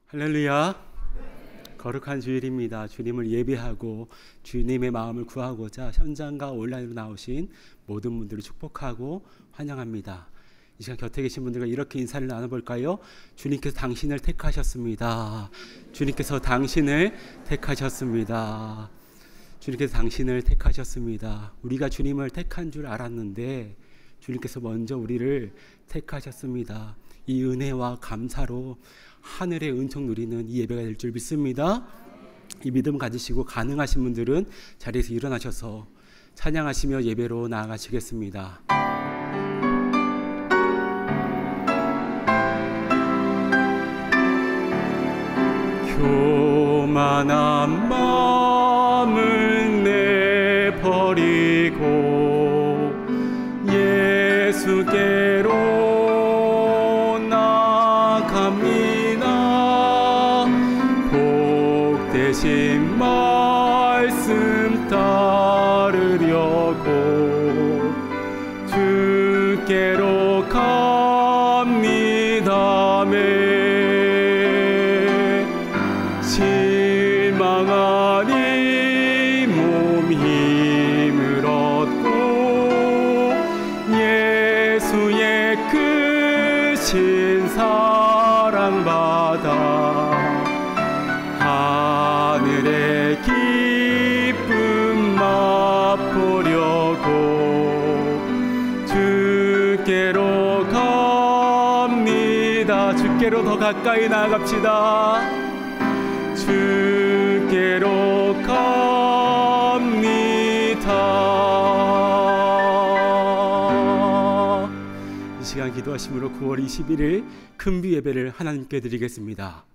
할렐루야. 거룩한 주일입니다. 주님을 예배하고 주님의 마음을 구하고자 현장과 온라인으로 나오신 모든 분들을 축복하고 환영합니다. 이 시간 곁에 계신 분들과 이렇게 인사를 나눠볼까요? 주님께서 당신을 택하셨습니다. 주님께서 당신을 택하셨습니다. 주님께서 당신을 택하셨습니다. 우리가 주님을 택한 줄 알았는데 주님께서 먼저 우리를 택하셨습니다. 이 은혜와 감사로 하늘의 은총 누리는 이 예배가 될 줄 믿습니다. 이 믿음 가지시고 가능하신 분들은 자리에서 일어나셔서 찬양하시며 예배로 나아가시겠습니다. 교만한 마음을 내버리고 예수께로 대신 말씀 따르려고 주께로 갑니다매 실망하니 몸 힘을 얻고 예수의 크신 사랑 받아 하늘의 기쁨 맛보려고 주께로 갑니다. 주께로 더 가까이 나아갑시다. 주께로 갑니다. 이 시간 기도하심으로 9월 21일 금비 예배를 하나님께 드리겠습니다.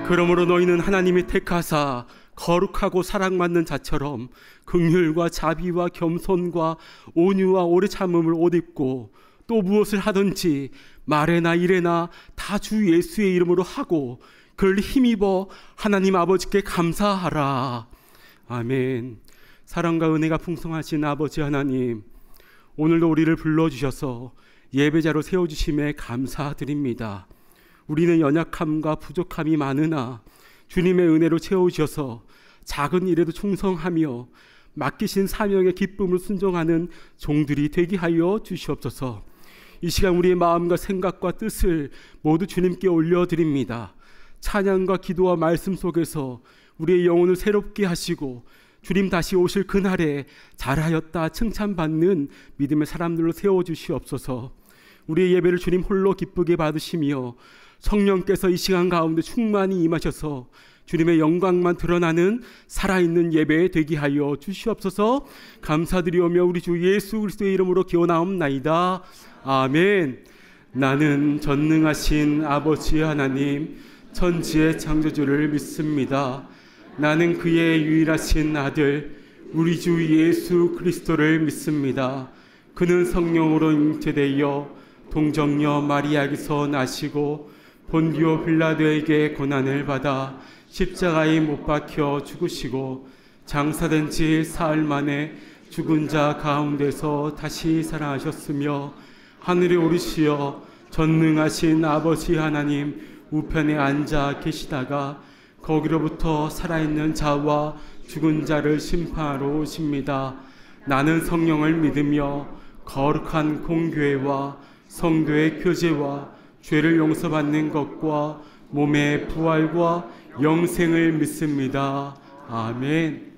그러므로 너희는 하나님이 택하사 거룩하고 사랑받는 자처럼 긍휼과 자비와 겸손과 온유와 오래 참음을 옷 입고 또 무엇을 하든지 말에나 일에나 다 주 예수의 이름으로 하고 그를 힘입어 하나님 아버지께 감사하라. 아멘. 사랑과 은혜가 풍성하신 아버지 하나님, 오늘도 우리를 불러주셔서 예배자로 세워주심에 감사드립니다. 우리는 연약함과 부족함이 많으나 주님의 은혜로 채워주셔서 작은 일에도 충성하며 맡기신 사명의 기쁨을 순종하는 종들이 되게 하여 주시옵소서. 이 시간 우리의 마음과 생각과 뜻을 모두 주님께 올려드립니다. 찬양과 기도와 말씀 속에서 우리의 영혼을 새롭게 하시고 주님 다시 오실 그날에 잘하였다 칭찬받는 믿음의 사람들로 세워주시옵소서. 우리의 예배를 주님 홀로 기쁘게 받으시며 성령께서 이 시간 가운데 충만히 임하셔서 주님의 영광만 드러나는 살아있는 예배 되게 하여 주시옵소서. 감사드리오며 우리 주 예수 그리스도의 이름으로 기원하옵나이다. 아멘. 나는 전능하신 아버지 하나님 천지의 창조주를 믿습니다. 나는 그의 유일하신 아들 우리 주 예수 그리스도를 믿습니다. 그는 성령으로 잉태되어 동정녀 마리아에게서 나시고 본디오 빌라도에게 고난을 받아 십자가에 못 박혀 죽으시고 장사된 지 사흘 만에 죽은 자 가운데서 다시 살아나셨으며 하늘에 오르시어 전능하신 아버지 하나님 우편에 앉아 계시다가 거기로부터 살아있는 자와 죽은 자를 심판하러 오십니다. 나는 성령을 믿으며 거룩한 공교회와 성도의 교제와 죄를 용서받는 것과 몸의 부활과 영생을 믿습니다. 아멘.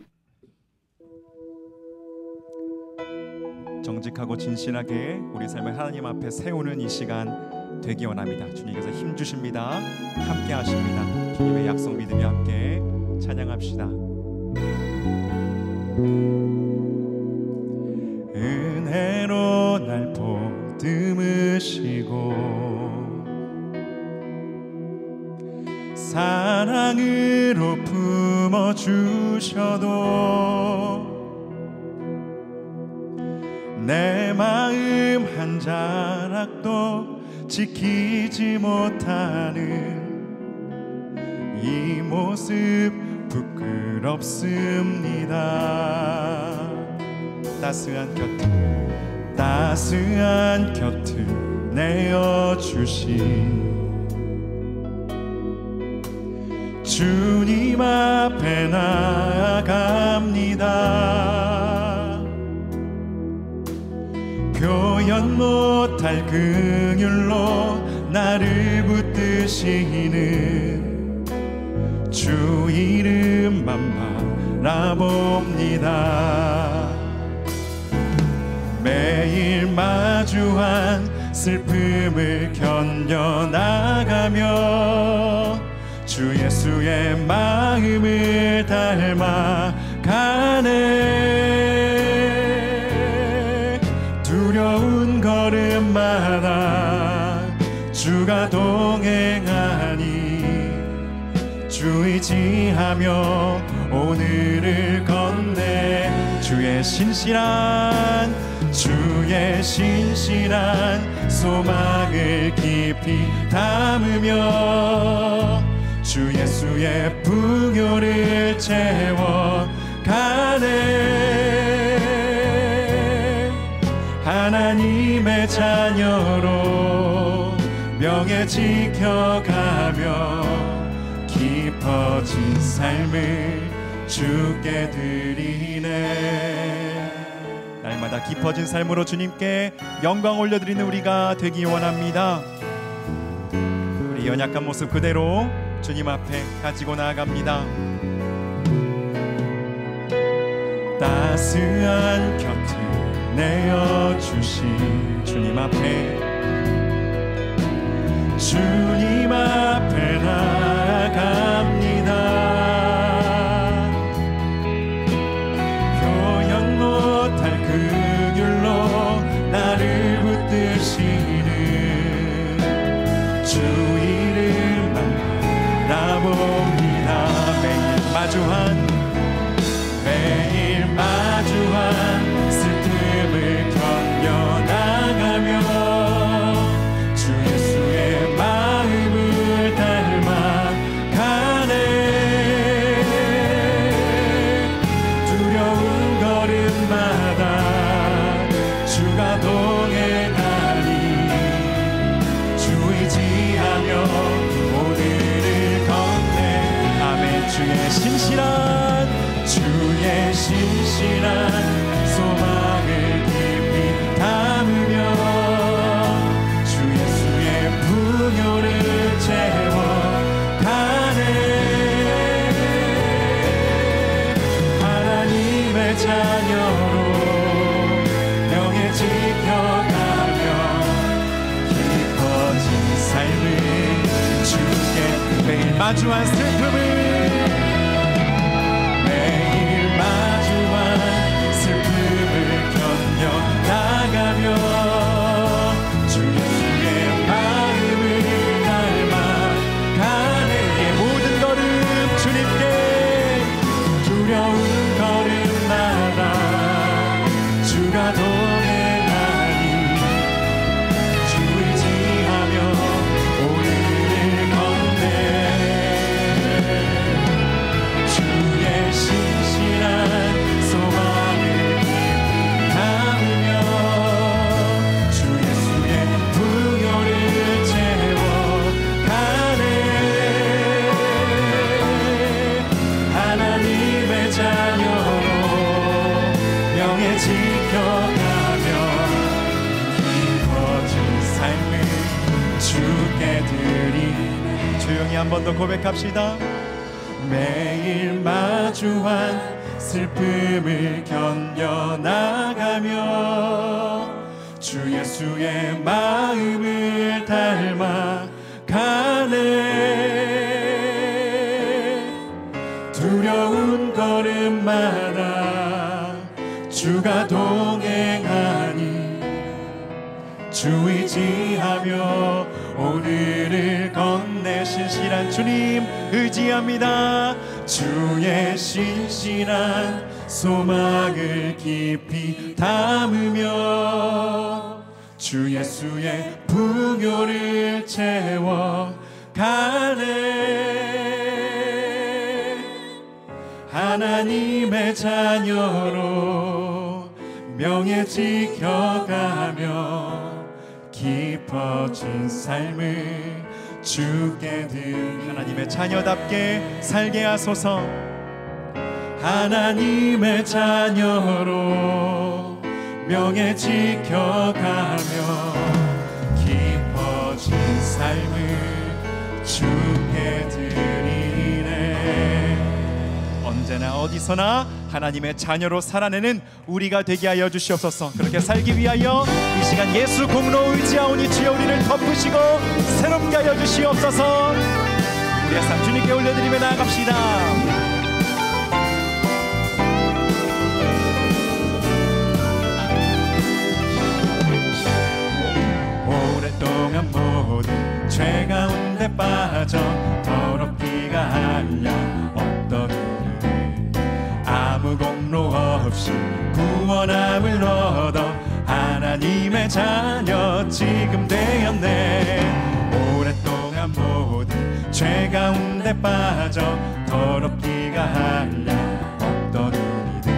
정직하고 진실하게 우리 삶을 하나님 앞에 세우는 이 시간 되기 원합니다. 주님께서 힘 주십니다. 함께 하십니다. 주님의 약속 믿으며 함께 찬양합시다. 은혜로 날 주셔도 내 마음 한 자락도 지키지 못하는 이 모습 부끄럽습니다. 따스한 곁을 내어주신 주님 앞에 나아갑니다. 표현 못할 긍휼로 나를 붙드시는 주 이름만 바라봅니다. 매일 마주한 슬픔을 견뎌나가며 주 예수의 마음을 닮아가네. 두려운 걸음마다 주가 동행하니 주 의지하며 오늘을 건네 주의 신실한 소망을 깊이 담으며 주 예수의 풍요를 채워가네. 하나님의 자녀로 명예 지켜가며 깊어진 삶을 주께 드리네. 날마다 깊어진 삶으로 주님께 영광 올려드리는 우리가 되기 원합니다. 우리 연약한 모습 그대로 주님 앞에 가지고 나아갑니다. 따스한 곁을 내어주신 주님 앞에 나아갑니다. 표현 못할 긍휼로 나를 붙드시는 주 이름만 바라봅니다. 매일 마주한 슬픔을 견뎌나가며 주 예수의 마음을 닮아가네. 두려운 걸음마다 주가 동행하니 주 의지하며 오늘을 건네. 아멘. 주의 신실한 소망을 깊이 담으며 주 예수의 풍요를 채워가네. 하나님의 자녀로 명예 지켜가며 깊어진 삶을 주께 매일 마주한 슬픔을 나가며 주 예수의 마음을 닮아가네. 모든 걸음 주님께 두려운 걸음마다 주가 동행하니 주 의지하며 오늘을 건네. 주의 신실한 소망을 담으며 주 예수의 풍요를 채워가네. 하나님의 자녀로 명예 지켜가며 깊어진 삶을 주께 드리네. 조용히 한 번 더 고백합시다. 매일 마주한 슬픔을 견뎌나가며 주 예수의 마음을 닮아가네. 두려운 걸음마다 주가 동행하니 주 의지하며 오늘을 건네. 신실한 주님 의지합니다. 주의 신실한 소망을 깊이 담으며 주 예수의 풍요를 채워가네. 하나님의 자녀로 명예 지켜가며 깊어진 삶을 주께 드리 하나님의 자녀답게 살게 하소서. 하나님의 자녀로 명예 지켜가며 깊어진 삶을 주께 드리네. 언제나 어디서나 하나님의 자녀로 살아내는 우리가 되게 하여 주시옵소서. 그렇게 살기 위하여 이 시간 예수 공로 의지하오니 주여 우리를 덮으시고 새롭게 하여 주시옵소서. 우리의 삶 주님께 올려드리며 나아갑시다. 오랫동안 모든 죄 가운데 빠져 더럽기가 하려 없던 아무 공로 없이 구원함을 얻어 하나님의 자녀 지금 되었네. 오랫동안 모든 죄 가운데 빠져 더럽기가 하려 없던 우리들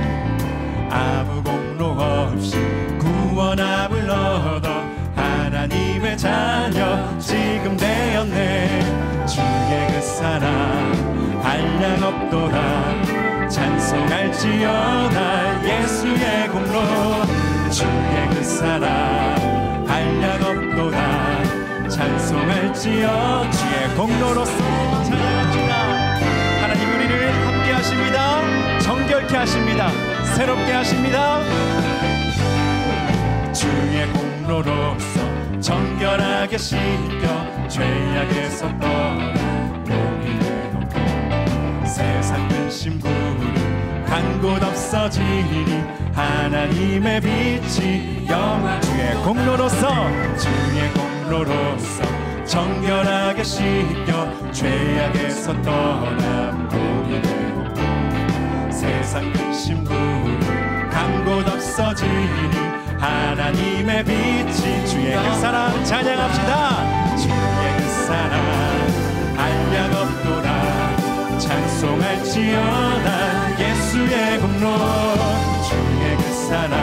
아무 공로 없이 구원함을 얻어 하나님의 자녀 지금 되었네. 주의 그 사랑 한량 없도다 찬송할지어다 예수의 공로. 주의 그 사랑 한량 없도다 찬송할지어 주의 공로로서 찬양합시다. 하나님 우리를 함께 하십니다. 정결케 하십니다. 새롭게 하십니다. 주의 공로로서 정결하게 씻겨 죄악에서 떠나 목이 되었고 세상 근심 구름 간 곳 없어지니 하나님의 빛이 영화. 주의 공로로서 주의 공로로서 정결하게 씻겨 죄악에서 떠나 목이 되었고 세상 근심 구름 간 곳 없어지니 하나님의 빛이. 주의 그 사랑 찬양합시다. 주의 그 사랑 한량 없도다 찬송할지어다 예수의 공로. 주의 그 사랑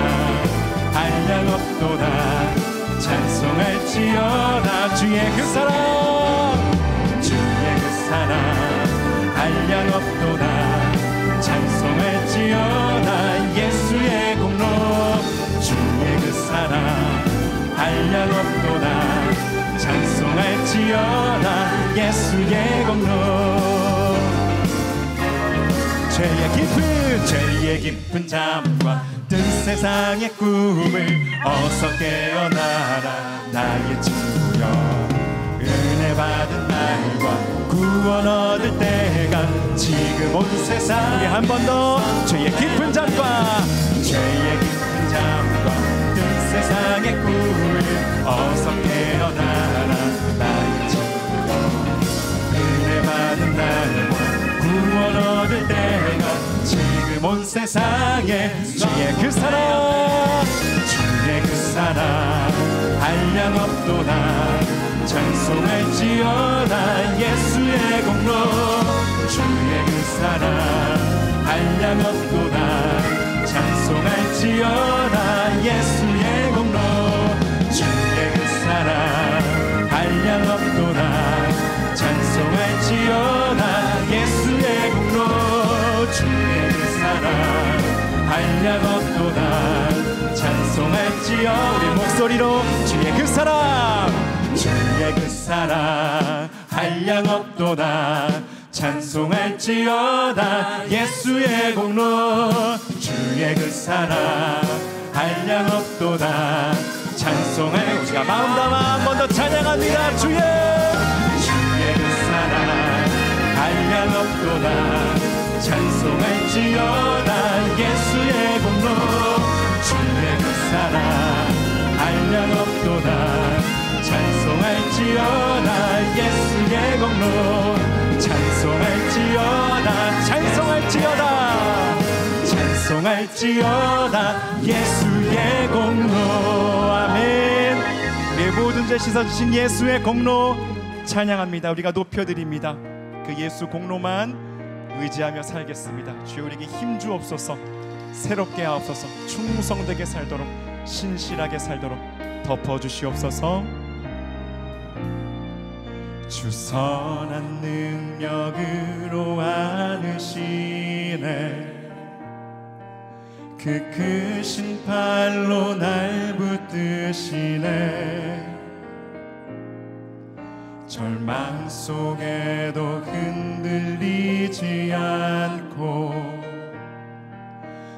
한량 없도다 찬송할지어다 주의 그 사랑. 주의 그 사랑 한량 없도다 찬송할지어다 예수의 공로. 주의 그 사랑 한량 없도다 찬송할지어다 예수의 공로. 죄의 깊은 잠과 뜬 세상의 꿈을 어서 깨어나라 나의 친구여. 은혜 받은 날과 구원 얻을 때가 지금 온 세상. 우리 한 번 더. 죄의 깊은 잠과 뜬 세상의 꿈을 어서 깨어나라 나의 친구여. 은혜 받은 날과 구원 얻을 때가 지금 온 세상에. 주의 그 사랑 주의 그 사랑 한량 없도다 찬송할지어다 예수의 공로. 주의 그 사랑 한량 없도다 찬송할지어다 예수의 공로. 주의 그 사랑 한량 없도다 찬송할지어다 예수의 공로. 주의 그 사랑 한량 없도다 찬송할지어. 우리 목소리로 주의 그 사랑 주의 그 사랑 한량 없도다 찬송할지어다 예수의 공로. 주의 그 사랑 한량 없도다 찬송할. 우리가 마음 담아 한 번 더 찬양합니다. 주의 그 사랑 한량 없도다 찬송할지어다 예수의 공로. 주의 그 사랑 한량 없도다 찬송할지어다 예수의 공로. 찬송할지어다 찬송할지어다 찬송할지어다 예수의 공로. 아멘. 우리의 모든 죄 씻어주신 예수의 공로 찬양합니다. 우리가 높여드립니다. 그 예수 공로만 의지하며 살겠습니다. 주여 우리에게 힘 주옵소서. 새롭게 하옵소서. 충성되게 살도록, 신실하게 살도록 덮어주시옵소서. 주 선한 능력으로 안으시네. 그 크신 팔로 날 붙드시네. 절망 속에도 흔들리지 않고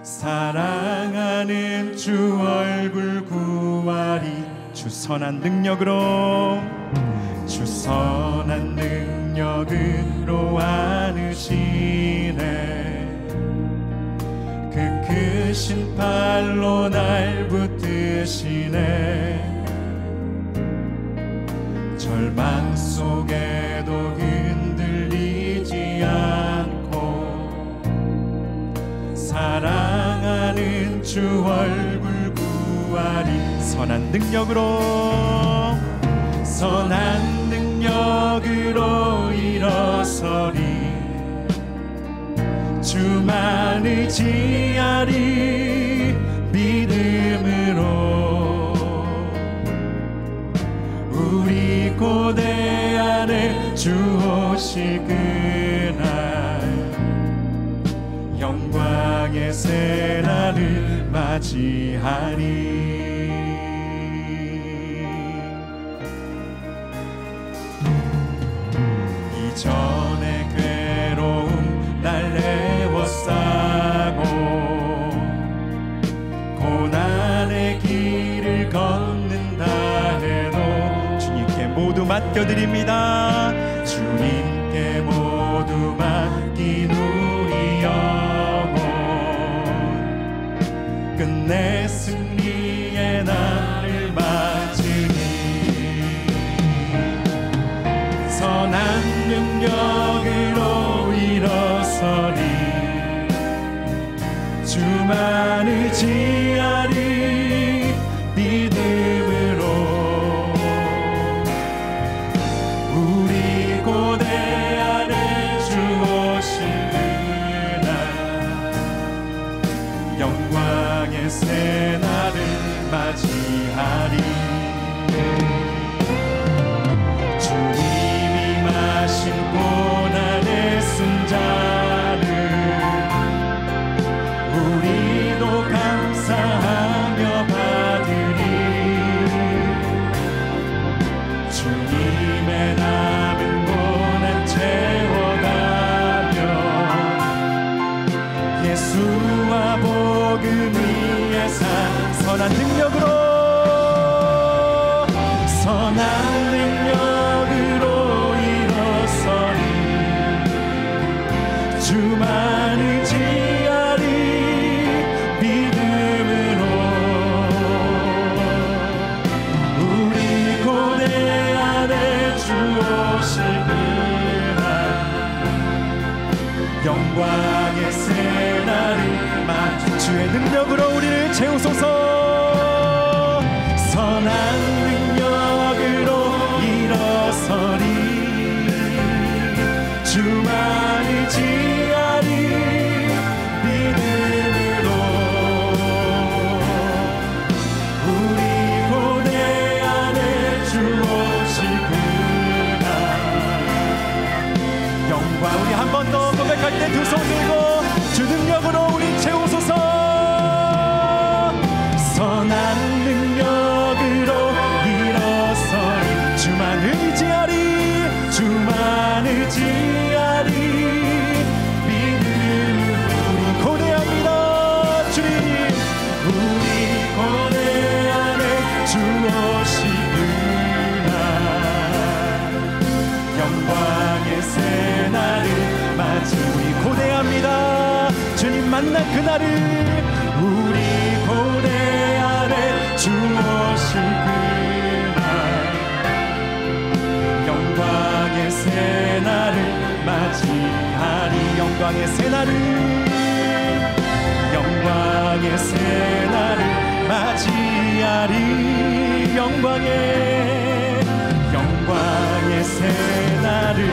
사랑하는 주 얼굴 구하리. 주 선한 능력으로, 주 선한 능력으로 안으시네. 그 크신 팔로 날 붙드시네. 절망 속에도 흔들리지 않고 사랑하는 주 얼굴 구하리. 선한 능력으로, 선한 능력으로 일어서리. 주만 의지하리. 믿음으로 우리 고대 안에 주 오실 그날 영광의 새 날을 맞이하리. 이전의 괴로움 날 애워싸고 고난의 길을 걷는다 해도 주님께 모두 맡겨드립니다. 주님께 모두 맡긴 우리 영혼 끝내 승리의 날을 맞으니 선한 능력으로 일어서리. 주만 의지하리. 믿음으로 우리 고대 안에 주 오실 그날 영광의 새 날을 맞이하리. 주님이 마신 고난의 순잔을 우리도 감사하며 받으리. 주님의 남은 고난 채워가며 예수와 복음 위에 산 선한 능력으로, 선한 능력으로 일어서리. 주만 의지하리. 믿음으로 우리 고대 안에 주 오실 그날 영광의 새 날을 맞이. 주의 능력으로 우리를 채우소서. 선한 능력으로 일어서리. 주만 의지하리. 믿음으로 우리 고대 안에 주 오실 그날 영광. 우리 한 번 더 고백할 때 두 손 들고 주 능력으로 우리 채우소서. 선한 능력으로 일어서리. 주만 의지하리. 주만 의지하리. 믿음으로 우리 고대합니다. 주님 우리 고대 안에 주 오실 그날 영광의 새 날을 맞이. 우리 고대합니다. 주님 만난 그날을 우리 고대 안에 주 오실 그날 영광의 새 날을 맞이. 날을 영광의 새 날을 맞이하리 영광의 새 날을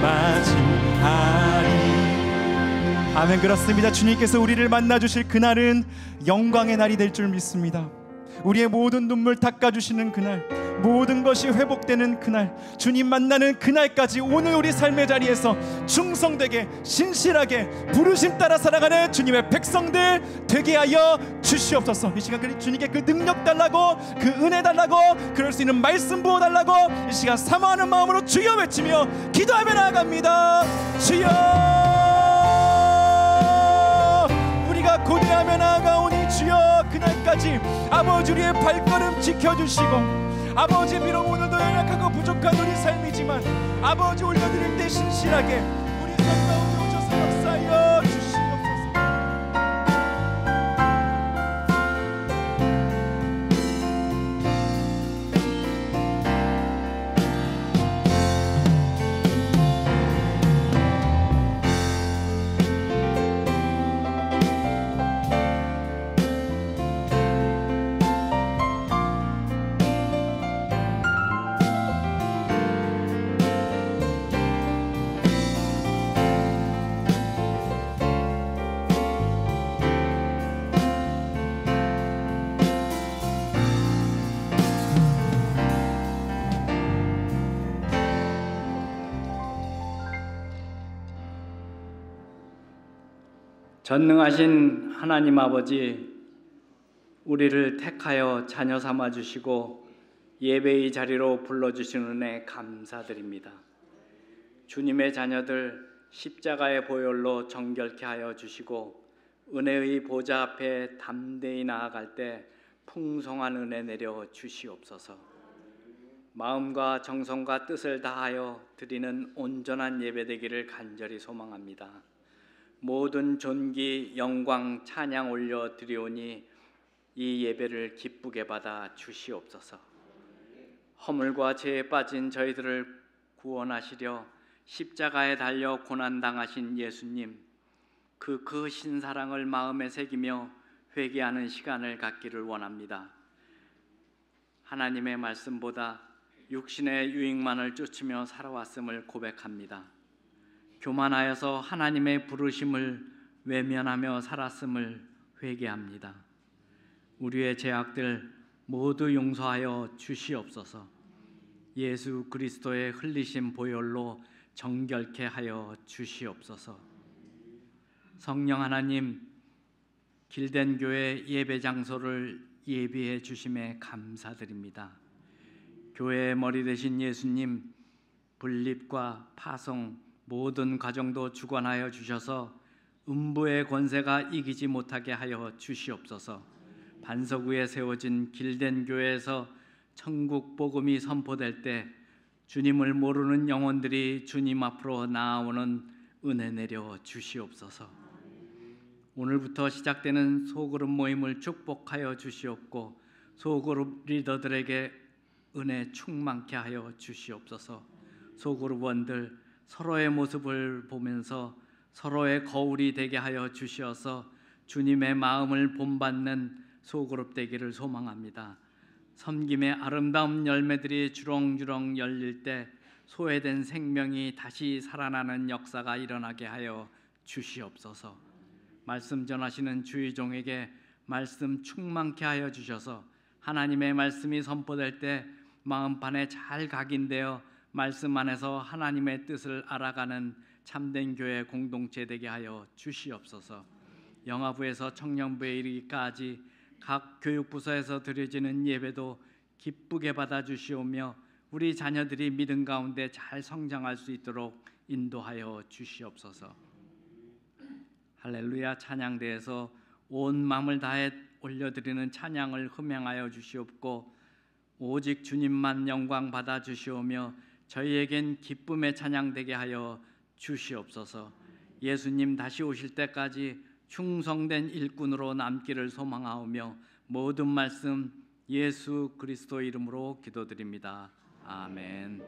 맞이하리. 아멘. 그렇습니다. 주님께서 우리를 만나주실 그날은 영광의 날이 될 줄 믿습니다. 우리의 모든 눈물 닦아주시는 그날, 모든 것이 회복되는 그날, 주님 만나는 그날까지 오늘 우리 삶의 자리에서 충성되게 신실하게 부르심 따라 살아가는 주님의 백성들 되게 하여 주시옵소서. 이 시간 주님께 그 능력 달라고, 그 은혜 달라고, 그럴 수 있는 말씀 부어달라고 이 시간 사모하는 마음으로 주여 외치며 기도하며 나아갑니다. 주여, 우리가 고대하며 나아가오니 주여, 그날까지 아버지 우리의 발걸음 지켜주시고, 아버지 비록 오늘도 연약하고 부족한 우리 삶이지만 아버지 올려드릴 때 신실하게 우리 삶 가운데 오셔서 역사하여 주시옵소서. 전능하신 하나님 아버지, 우리를 택하여 자녀 삼아 주시고 예배의 자리로 불러주신 은혜 감사드립니다. 주님의 자녀들 십자가의 보혈로 정결케 하여 주시고 은혜의 보좌 앞에 담대히 나아갈 때 풍성한 은혜 내려 주시옵소서. 마음과 정성과 뜻을 다하여 드리는 온전한 예배되기를 간절히 소망합니다. 모든 존귀, 영광, 찬양 올려 드리오니 이 예배를 기쁘게 받아 주시옵소서. 허물과 죄에 빠진 저희들을 구원하시려 십자가에 달려 고난당하신 예수님, 그 크신 사랑을 마음에 새기며 회개하는 시간을 갖기를 원합니다. 하나님의 말씀보다 육신의 유익만을 쫓으며 살아왔음을 고백합니다. 교만하여서 하나님의 부르심을 외면하며 살았음을 회개합니다. 우리의 죄악들 모두 용서하여 주시옵소서. 예수 그리스도의 흘리신 보혈로 정결케 하여 주시옵소서. 성령 하나님, 길된 교회 예배 장소를 예비해 주심에 감사드립니다. 교회의 머리 되신 예수님, 분립과 파송 모든 과정도 주관하여 주셔서 음부의 권세가 이기지 못하게 하여 주시옵소서. 반석 위에 세워진 길된 교회에서 천국 복음이 선포될 때 주님을 모르는 영혼들이 주님 앞으로 나아오는 은혜 내려 주시옵소서. 오늘부터 시작되는 소그룹 모임을 축복하여 주시옵고 소그룹 리더들에게 은혜 충만케 하여 주시옵소서. 소그룹원들 서로의 모습을 보면서 서로의 거울이 되게 하여 주시어서 주님의 마음을 본받는 소그룹 되기를 소망합니다. 섬김의 아름다운 열매들이 주렁주렁 열릴 때 소외된 생명이 다시 살아나는 역사가 일어나게 하여 주시옵소서. 말씀 전하시는 주의 종에게 말씀 충만케 하여 주셔서 하나님의 말씀이 선포될 때 마음판에 잘 각인되어 말씀 안에서 하나님의 뜻을 알아가는 참된 교회 공동체 되게 하여 주시옵소서. 영아부에서 청년부에 이르기까지 각 교육부서에서 드려지는 예배도 기쁘게 받아주시오며 우리 자녀들이 믿음 가운데 잘 성장할 수 있도록 인도하여 주시옵소서. 할렐루야 찬양대에서 온 마음을 다해 올려드리는 찬양을 흠양하여 주시옵고 오직 주님만 영광 받아 주시오며 저희에겐 기쁨의 찬양 되게 하여 주시옵소서. 예수님 다시 오실 때까지 충성된 일꾼으로 남기를 소망하오며 모든 말씀 예수 그리스도 이름으로 기도드립니다. 아멘.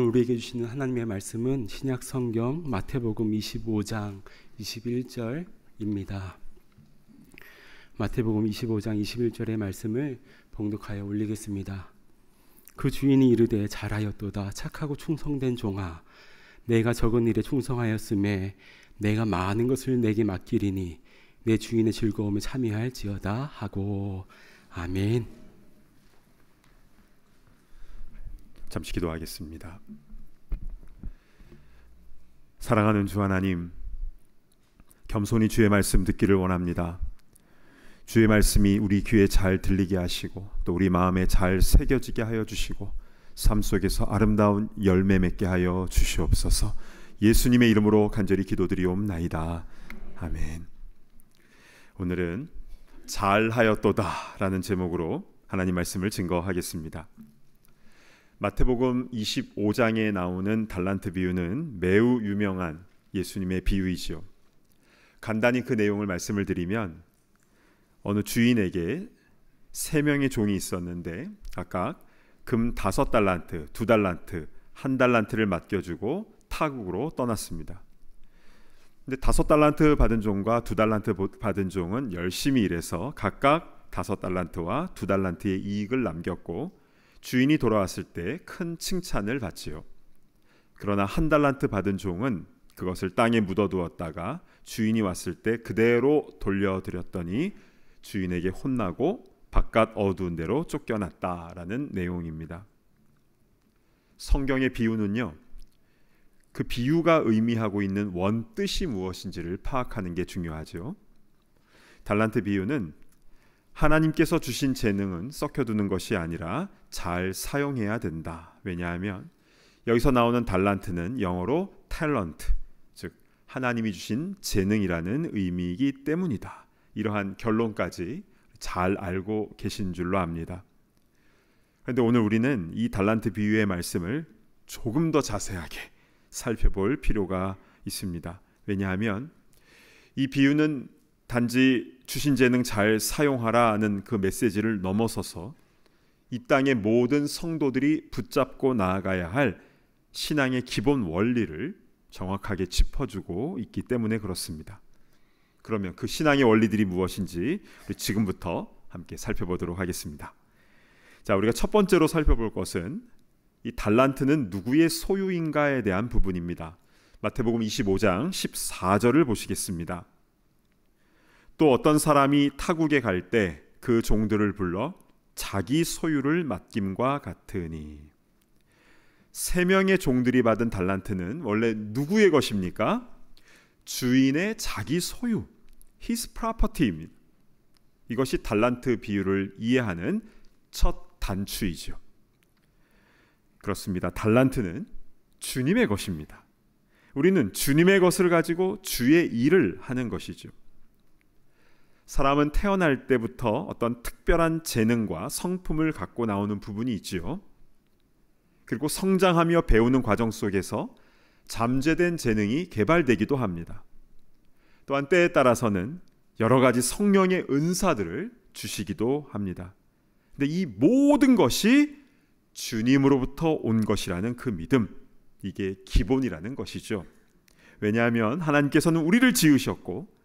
우리에게 주시는 하나님의 말씀은 신약 성경 마태복음 25장 21절입니다. 마태복음 25장 21절의 말씀을 봉독하여 올리겠습니다. 그 주인이 이르되 잘하였도다 착하고 충성된 종아, 내가 적은 일에 충성하였음에 내가 많은 것을 내게 맡기리니 내 주인의 즐거움에 참여할지어다 하고. 아멘. 잠시 기도하겠습니다. 사랑하는 주 하나님, 겸손히 주의 말씀 듣기를 원합니다. 주의 말씀이 우리 귀에 잘 들리게 하시고 또 우리 마음에 잘 새겨지게 하여 주시고 삶 속에서 아름다운 열매 맺게 하여 주시옵소서. 예수님의 이름으로 간절히 기도드리옵나이다. 아멘. 오늘은 잘하였도다 라는 제목으로 하나님 말씀을 증거하겠습니다. 마태복음 25장에 나오는 달란트 비유는 매우 유명한 예수님의 비유이지요. 간단히 그 내용을 말씀을 드리면, 어느 주인에게 3명의 종이 있었는데 각각 금 5달란트, 2달란트, 1달란트를 맡겨주고 타국으로 떠났습니다. 근데 5달란트 받은 종과 2달란트 받은 종은 열심히 일해서 각각 5달란트와 2달란트의 이익을 남겼고 주인이 돌아왔을 때 큰 칭찬을 받지요. 그러나 1달란트 받은 종은 그것을 땅에 묻어두었다가 주인이 왔을 때 그대로 돌려드렸더니 주인에게 혼나고 바깥 어두운 데로 쫓겨났다라는 내용입니다. 성경의 비유는요, 그 비유가 의미하고 있는 원뜻이 무엇인지를 파악하는 게 중요하죠. 달란트 비유는 하나님께서 주신 재능은 썩혀두는 것이 아니라 잘 사용해야 된다. 왜냐하면 여기서 나오는 달란트는 영어로 탤런트, 즉 하나님이 주신 재능이라는 의미이기 때문이다. 이러한 결론까지 잘 알고 계신 줄로 압니다. 그런데 오늘 우리는 이 달란트 비유의 말씀을 조금 더 자세하게 살펴볼 필요가 있습니다. 왜냐하면 이 비유는 단지 주신 재능 잘 사용하라는 그 메시지를 넘어서서 이 땅의 모든 성도들이 붙잡고 나아가야 할 신앙의 기본 원리를 정확하게 짚어주고 있기 때문에 그렇습니다. 그러면 그 신앙의 원리들이 무엇인지 우리 지금부터 함께 살펴보도록 하겠습니다. 자, 우리가 첫 번째로 살펴볼 것은 이 달란트는 누구의 소유인가에 대한 부분입니다. 마태복음 25장 14절을 보시겠습니다. 또 어떤 사람이 타국에 갈 때 그 종들을 불러 자기 소유를 맡김과 같으니. 3명의 종들이 받은 달란트는 원래 누구의 것입니까? 주인의 자기 소유, his property입니다. 이것이 달란트 비유를 이해하는 첫 단추이죠. 그렇습니다. 달란트는 주님의 것입니다. 우리는 주님의 것을 가지고 주의 일을 하는 것이죠. 사람은 태어날 때부터 어떤 특별한 재능과 성품을 갖고 나오는 부분이 있지요. 그리고 성장하며 배우는 과정 속에서 잠재된 재능이 개발되기도 합니다. 또한 때에 따라서는 여러 가지 성령의 은사들을 주시기도 합니다. 근데 이 모든 것이 주님으로부터 온 것이라는 그 믿음, 이게 기본이라는 것이죠. 왜냐하면 하나님께서는 우리를 지으셨고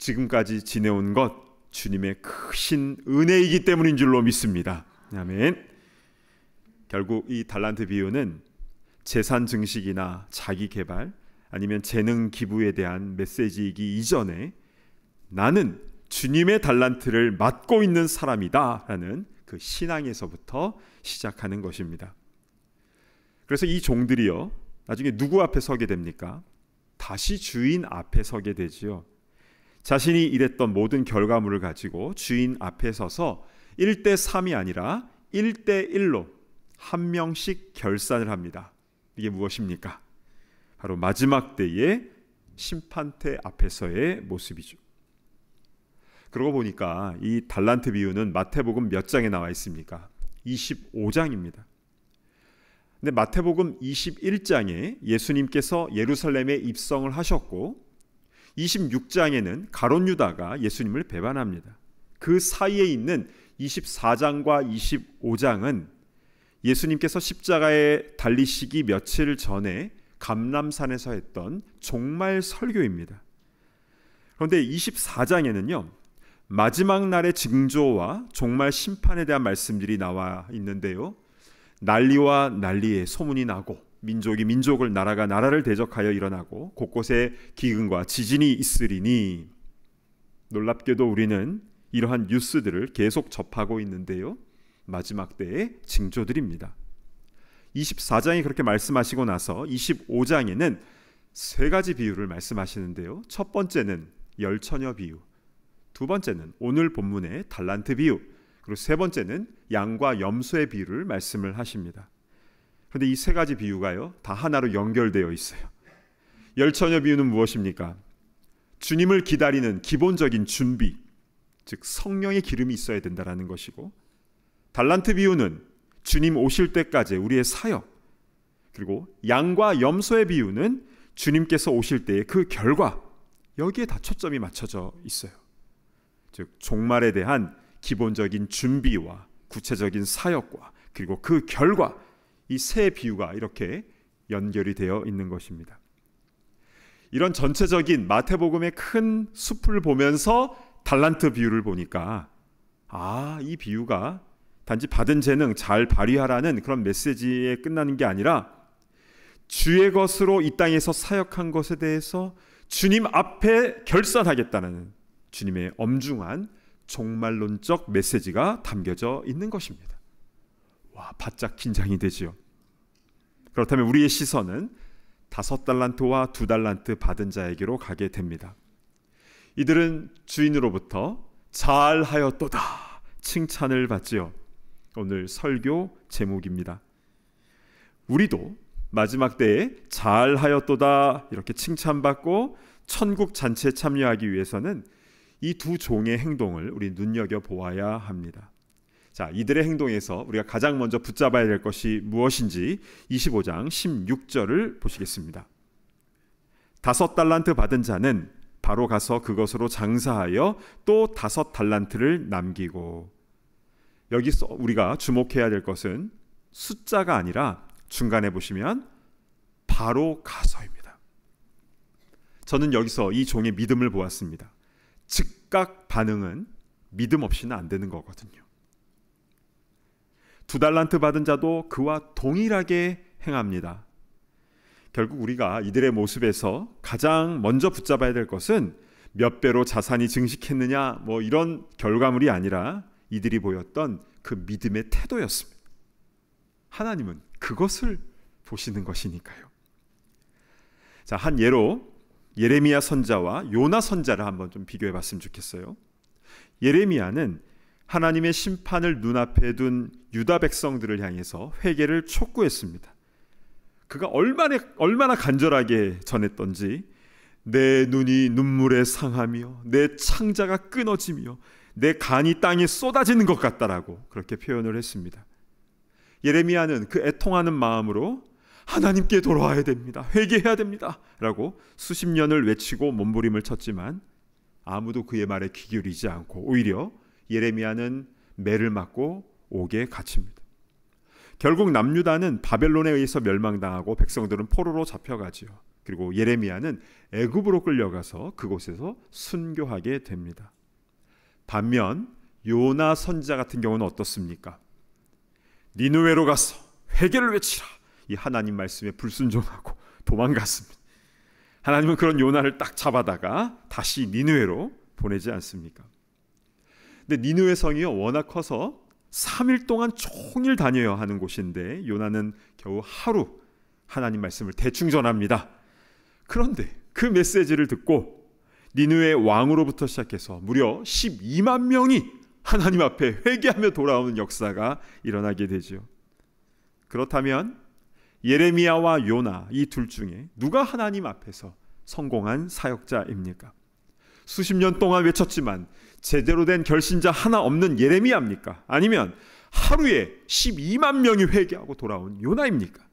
지금까지 지내온 것 주님의 크신 은혜이기 때문인 줄로 믿습니다. 아멘. 결국 이 달란트 비유는 재산 증식이나 자기 개발 아니면 재능 기부에 대한 메시지이기 이전에 나는 주님의 달란트를 맡고 있는 사람이다 라는 그 신앙에서부터 시작하는 것입니다. 그래서 이 종들이요, 나중에 누구 앞에 서게 됩니까? 다시 주인 앞에 서게 되지요. 자신이 일했던 모든 결과물을 가지고 주인 앞에 서서 1대3이 아니라 1대1로 한 명씩 결산을 합니다. 이게 무엇입니까? 바로 마지막 때의 심판대 앞에서의 모습이죠. 그러고 보니까 이 달란트 비유는 마태복음 몇 장에 나와 있습니까? 25장입니다. 근데 마태복음 21장에 예수님께서 예루살렘에 입성을 하셨고 26장에는 가룟 유다가 예수님을 배반합니다. 그 사이에 있는 24장과 25장은 예수님께서 십자가에 달리시기 며칠 전에 감람산에서 했던 종말 설교입니다. 그런데 24장에는요, 마지막 날의 징조와 종말 심판에 대한 말씀들이 나와 있는데요, 난리와 난리의 소문이 나고 민족이 민족을, 나라가 나라를 대적하여 일어나고 곳곳에 기근과 지진이 있으리니, 놀랍게도 우리는 이러한 뉴스들을 계속 접하고 있는데요, 마지막 때의 징조들입니다. 24장이 그렇게 말씀하시고 나서 25장에는 세 가지 비유를 말씀하시는데요, 첫 번째는 열처녀 비유, 두 번째는 오늘 본문의 달란트 비유, 그리고 세 번째는 양과 염소의 비유를 말씀을 하십니다. 그런데 이 세 가지 비유가요, 다 하나로 연결되어 있어요. 열처녀 비유는 무엇입니까? 주님을 기다리는 기본적인 준비, 즉 성령의 기름이 있어야 된다라는 것이고, 달란트 비유는 주님 오실 때까지 우리의 사역, 그리고 양과 염소의 비유는 주님께서 오실 때의 그 결과, 여기에 다 초점이 맞춰져 있어요. 즉 종말에 대한 기본적인 준비와 구체적인 사역과 그리고 그 결과, 이 세 비유가 이렇게 연결이 되어 있는 것입니다. 이런 전체적인 마태복음의 큰 숲을 보면서 달란트 비유를 보니까, 이 비유가 단지 받은 재능 잘 발휘하라는 그런 메시지에 끝나는 게 아니라 주의 것으로 이 땅에서 사역한 것에 대해서 주님 앞에 결산하겠다는 주님의 엄중한 종말론적 메시지가 담겨져 있는 것입니다. 와, 바짝 긴장이 되지요. 그렇다면 우리의 시선은 5달란트와 2달란트 받은 자에게로 가게 됩니다. 이들은 주인으로부터 잘하였도다 칭찬을 받지요. 오늘 설교 제목입니다. 우리도 마지막 때에 잘하였도다 이렇게 칭찬받고 천국 잔치에 참여하기 위해서는 이 두 종의 행동을 우리 눈여겨보아야 합니다. 자, 이들의 행동에서 우리가 가장 먼저 붙잡아야 될 것이 무엇인지 25장 16절을 보시겠습니다. 5달란트 받은 자는 바로 가서 그것으로 장사하여 또 5달란트를 남기고, 여기서 우리가 주목해야 될 것은 숫자가 아니라 중간에 보시면 바로 가서입니다. 저는 여기서 이 종의 믿음을 보았습니다. 즉각 반응은 믿음 없이는 안 되는 거거든요. 2달란트 받은 자도 그와 동일하게 행합니다. 결국 우리가 이들의 모습에서 가장 먼저 붙잡아야 될 것은 몇 배로 자산이 증식했느냐 이런 결과물이 아니라 이들이 보였던 그 믿음의 태도였습니다. 하나님은 그것을 보시는 것이니까요. 자, 한 예로 예레미야 선자와 요나 선자를 한번 좀 비교해 봤으면 좋겠어요. 예레미야는 하나님의 심판을 눈앞에 둔 유다 백성들을 향해서 회개를 촉구했습니다. 그가 얼마나 간절하게 전했던지, 내 눈이 눈물에 상하며 내 창자가 끊어지며 내 간이 땅에 쏟아지는 것 같다라고 그렇게 표현을 했습니다. 예레미야는 그 애통하는 마음으로 하나님께 돌아와야 됩니다, 회개해야 됩니다 라고 수십 년을 외치고 몸부림을 쳤지만 아무도 그의 말에 귀 기울이지 않고 오히려 예레미야는 매를 맞고 옥에 갇힙니다. 결국 남유다는 바벨론에 의해서 멸망당하고 백성들은 포로로 잡혀가지요. 그리고 예레미야는 애굽으로 끌려가서 그곳에서 순교하게 됩니다. 반면 요나 선지자 같은 경우는 어떻습니까? 니느웨로 가서 회개를 외치라, 이 하나님 말씀에 불순종하고 도망갔습니다. 하나님은 그런 요나를 딱 잡아다가 다시 니느웨로 보내지 않습니까? 근데 니느웨 성이요, 워낙 커서 3일 동안 종일 다녀야 하는 곳인데 요나는 겨우 하루 하나님 말씀을 대충 전합니다. 그런데 그 메시지를 듣고 니느웨 왕으로부터 시작해서 무려 12만 명이 하나님 앞에 회개하며 돌아오는 역사가 일어나게 되죠. 그렇다면 예레미야와 요나, 이 둘 중에 누가 하나님 앞에서 성공한 사역자입니까? 수십 년 동안 외쳤지만 제대로 된 결신자 하나 없는 예레미야입니까? 아니면 하루에 12만 명이 회개하고 돌아온 요나입니까?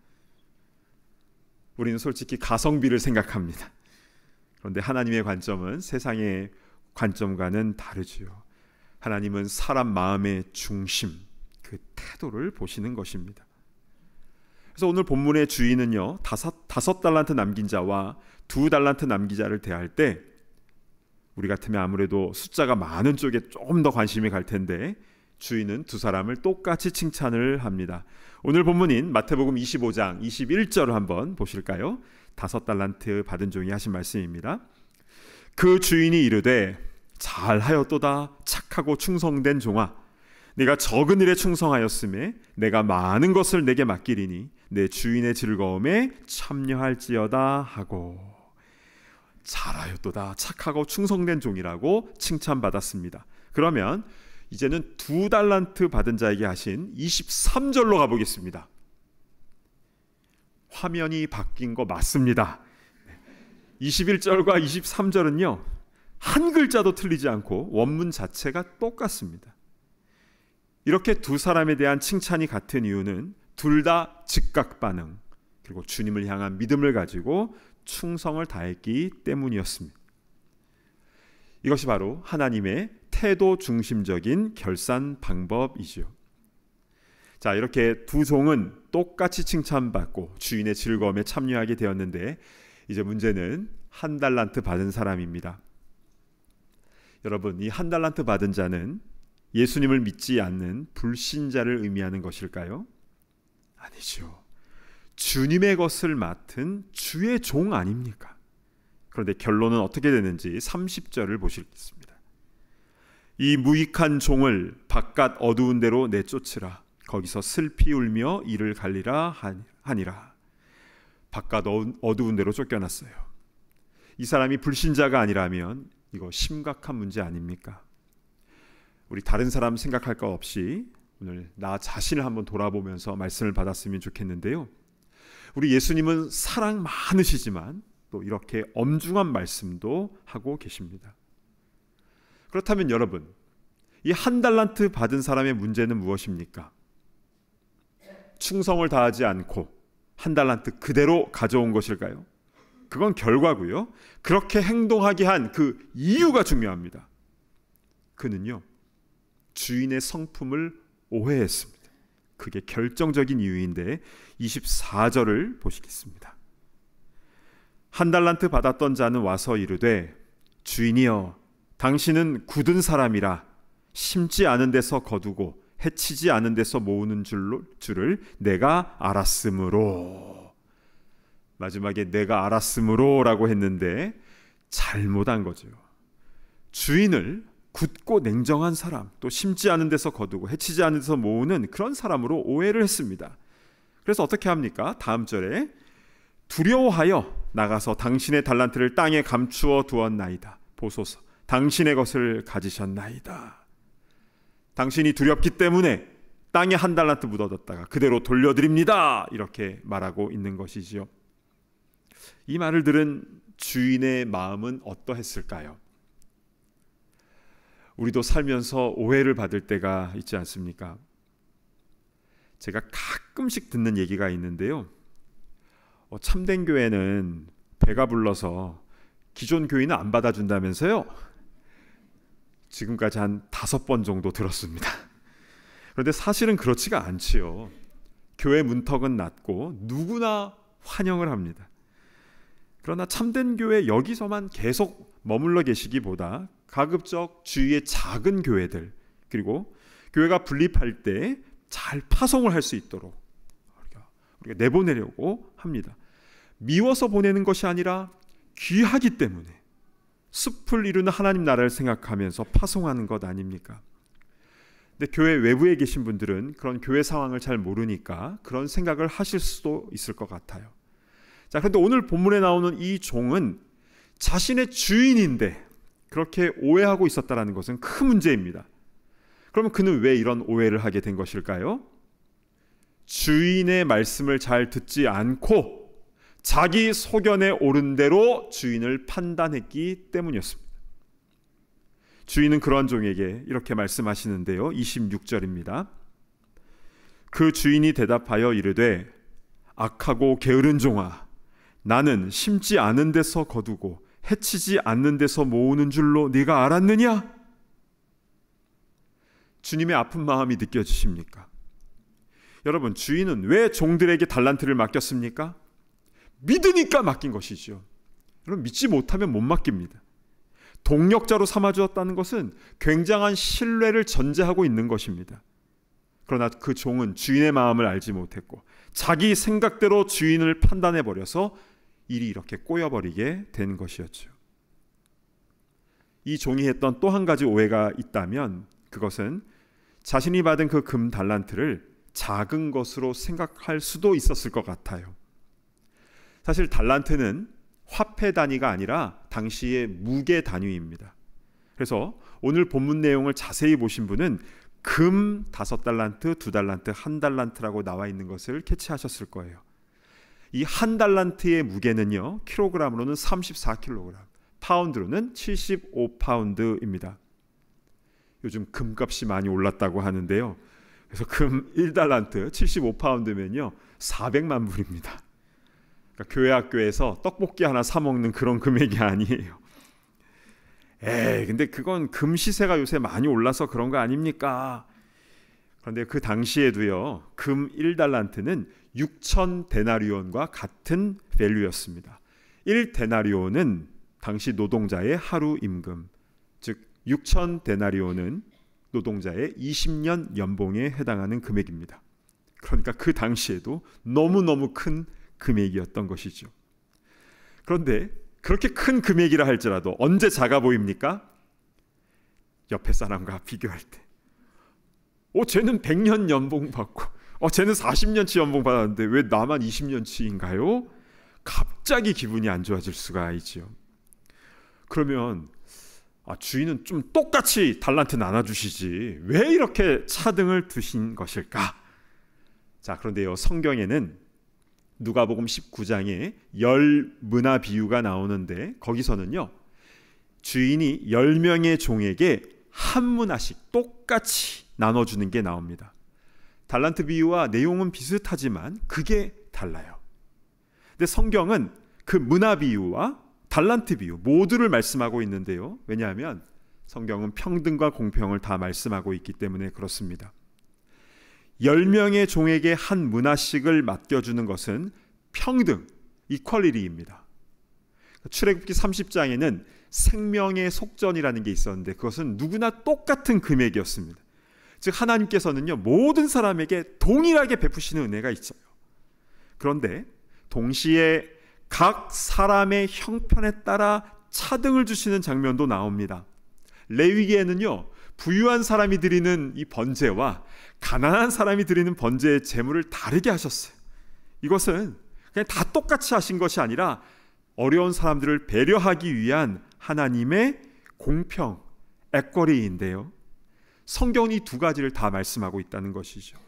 우리는 솔직히 가성비를 생각합니다. 그런데 하나님의 관점은 세상의 관점과는 다르지요. 하나님은 사람 마음의 중심, 그 태도를 보시는 것입니다. 그래서 오늘 본문의 주인은요, 다섯 달란트 남긴 자와 2달란트 남긴 자를 대할 때 우리 같으면 아무래도 숫자가 많은 쪽에 좀 더 관심이 갈 텐데 주인은 두 사람을 똑같이 칭찬을 합니다. 오늘 본문인 마태복음 25장 21절을 한번 보실까요? 5달란트 받은 종이 하신 말씀입니다. 그 주인이 이르되 잘하였도다 착하고 충성된 종아, 네가 적은 일에 충성하였음에 내가 많은 것을 내게 맡기리니 내 주인의 즐거움에 참여할지어다 하고, 잘하였도다 착하고 충성된 종이라고 칭찬받았습니다. 그러면 이제는 2달란트 받은 자에게 하신 23절로 가보겠습니다. 화면이 바뀐 거 맞습니다. 21절과 23절은요, 한 글자도 틀리지 않고 원문 자체가 똑같습니다. 이렇게 두 사람에 대한 칭찬이 같은 이유는 둘 다 즉각 반응, 그리고 주님을 향한 믿음을 가지고 충성을 다했기 때문이었습니다. 이것이 바로 하나님의 태도 중심적인 결산 방법이지요. 자, 이렇게 두 종은 똑같이 칭찬받고 주인의 즐거움에 참여하게 되었는데, 이제 문제는 1달란트 받은 사람입니다. 여러분, 이 1달란트 받은 자는 예수님을 믿지 않는 불신자를 의미하는 것일까요? 아니죠. 주님의 것을 맡은 주의 종 아닙니까? 그런데 결론은 어떻게 되는지 30절을 보시겠습니다. 이 무익한 종을 바깥 어두운 데로 내쫓으라. 거기서 슬피 울며 이를 갈리라 하니라. 바깥 어두운 데로 쫓겨났어요. 이 사람이 불신자가 아니라면 이거 심각한 문제 아닙니까? 우리 다른 사람 생각할 거 없이 오늘 나 자신을 한번 돌아보면서 말씀을 받았으면 좋겠는데요. 우리 예수님은 사랑 많으시지만 또 이렇게 엄중한 말씀도 하고 계십니다. 그렇다면 여러분, 이 1달란트 받은 사람의 문제는 무엇입니까? 충성을 다하지 않고 1달란트 그대로 가져온 것일까요? 그건 결과고요. 그렇게 행동하게 한 그 이유가 중요합니다. 그는요, 주인의 성품을 오해했습니다. 그게 결정적인 이유인데 24절을 보시겠습니다. 1달란트 받았던 자는 와서 이르되 주인이여, 당신은 굳은 사람이라 심지 않은 데서 거두고 해치지 않은 데서 모으는 줄을 내가 알았으므로. 마지막에 내가 알았으므로 라고 했는데 잘못한 거죠. 주인을 굳고 냉정한 사람, 또 심지 않은 데서 거두고 해치지 않은 데서 모으는 그런 사람으로 오해를 했습니다. 그래서 어떻게 합니까? 다음 절에 두려워하여 나가서 당신의 달란트를 땅에 감추어 두었나이다. 보소서, 당신의 것을 가지셨나이다. 당신이 두렵기 때문에 땅에 1달란트 묻어뒀다가 그대로 돌려드립니다. 이렇게 말하고 있는 것이지요. 이 말을 들은 주인의 마음은 어떠했을까요? 우리도 살면서 오해를 받을 때가 있지 않습니까? 제가 가끔씩 듣는 얘기가 있는데요. 참된 교회는 배가 불러서 기존 교인은 안 받아준다면서요? 지금까지 한 5번 정도 들었습니다. 그런데 사실은 그렇지가 않지요. 교회 문턱은 낮고 누구나 환영을 합니다. 그러나 참된 교회 여기서만 계속 머물러 계시기보다 가급적 주위의 작은 교회들, 그리고 교회가 분립할 때 잘 파송을 할 수 있도록 우리가 내보내려고 합니다. 미워서 보내는 것이 아니라 귀하기 때문에 숲을 이루는 하나님 나라를 생각하면서 파송하는 것 아닙니까? 근데 교회 외부에 계신 분들은 그런 교회 상황을 잘 모르니까 그런 생각을 하실 수도 있을 것 같아요. 자, 그런데 오늘 본문에 나오는 이 종은 자신의 주인인데 그렇게 오해하고 있었다는 것은 큰 문제입니다. 그러면 그는 왜 이런 오해를 하게 된 것일까요? 주인의 말씀을 잘 듣지 않고 자기 소견에 옳은 대로 주인을 판단했기 때문이었습니다. 주인은 그런 종에게 이렇게 말씀하시는데요. 26절입니다. 그 주인이 대답하여 이르되 악하고 게으른 종아, 나는 심지 않은 데서 거두고 해치지 않는 데서 모으는 줄로 네가 알았느냐? 주님의 아픈 마음이 느껴지십니까? 여러분, 주인은 왜 종들에게 달란트를 맡겼습니까? 믿으니까 맡긴 것이죠. 여러분, 믿지 못하면 못 맡깁니다. 동력자로 삼아주었다는 것은 굉장한 신뢰를 전제하고 있는 것입니다. 그러나 그 종은 주인의 마음을 알지 못했고 자기 생각대로 주인을 판단해버려서 일이 이렇게 꼬여버리게 된 것이었죠. 이 종이 했던 또 한 가지 오해가 있다면 그것은 자신이 받은 그 금 달란트를 작은 것으로 생각할 수도 있었을 것 같아요. 사실 달란트는 화폐 단위가 아니라 당시의 무게 단위입니다. 그래서 오늘 본문 내용을 자세히 보신 분은 금 5달란트, 2달란트, 1달란트라고 나와 있는 것을 캐치하셨을 거예요. 이 1달란트의 무게는요, 킬로그램으로는 34kg, 파운드로는 75파운드입니다. 요즘 금값이 많이 올랐다고 하는데요. 그래서 금 1달란트 75파운드면요 400만 불입니다. 그러니까 교회 학교에서 떡볶이 하나 사 먹는 그런 금액이 아니에요. 근데 그건 금 시세가 요새 많이 올라서 그런 거 아닙니까? 그런데 그 당시에도요, 금 1달란트는 6,000데나리온과 같은 밸류였습니다. 1데나리온은 당시 노동자의 하루 임금, 즉 6,000데나리온은 노동자의 20년 연봉에 해당하는 금액입니다. 그러니까 그 당시에도 너무너무 큰 금액이었던 것이죠. 그런데 그렇게 큰 금액이라 할지라도 언제 작아 보입니까? 옆에 사람과 비교할 때. 쟤는 100년 연봉 받고 쟤는 40년치 연봉 받았는데 왜 나만 20년치인가요? 갑자기 기분이 안 좋아질 수가 있죠. 그러면 주인은 좀 똑같이 달란트 나눠주시지 왜 이렇게 차등을 두신 것일까? 자, 그런데요, 성경에는 누가복음 19장에 10문화 비유가 나오는데 거기서는요, 주인이 10명의 종에게 한 문화씩 똑같이 나눠주는 게 나옵니다. 달란트 비유와 내용은 비슷하지만 그게 달라요. 근데 성경은 그 문화 비유와 달란트 비유 모두를 말씀하고 있는데요. 왜냐하면 성경은 평등과 공평을 다 말씀하고 있기 때문에 그렇습니다. 10명의 종에게 한 문화씩을 맡겨주는 것은 평등, 이퀄리티입니다. 출애굽기 30장에는 생명의 속전이라는 게 있었는데 그것은 누구나 똑같은 금액이었습니다. 즉 하나님께서는요, 모든 사람에게 동일하게 베푸시는 은혜가 있어요. 그런데 동시에 각 사람의 형편에 따라 차등을 주시는 장면도 나옵니다. 레위기에는요, 부유한 사람이 드리는 이 번제와 가난한 사람이 드리는 번제의 제물을 다르게 하셨어요. 이것은 그냥 다 똑같이 하신 것이 아니라 어려운 사람들을 배려하기 위한 하나님의 공평, 에쿼리인데요. 성경이 이 두 가지를 다 말씀하고 있다는 것이죠.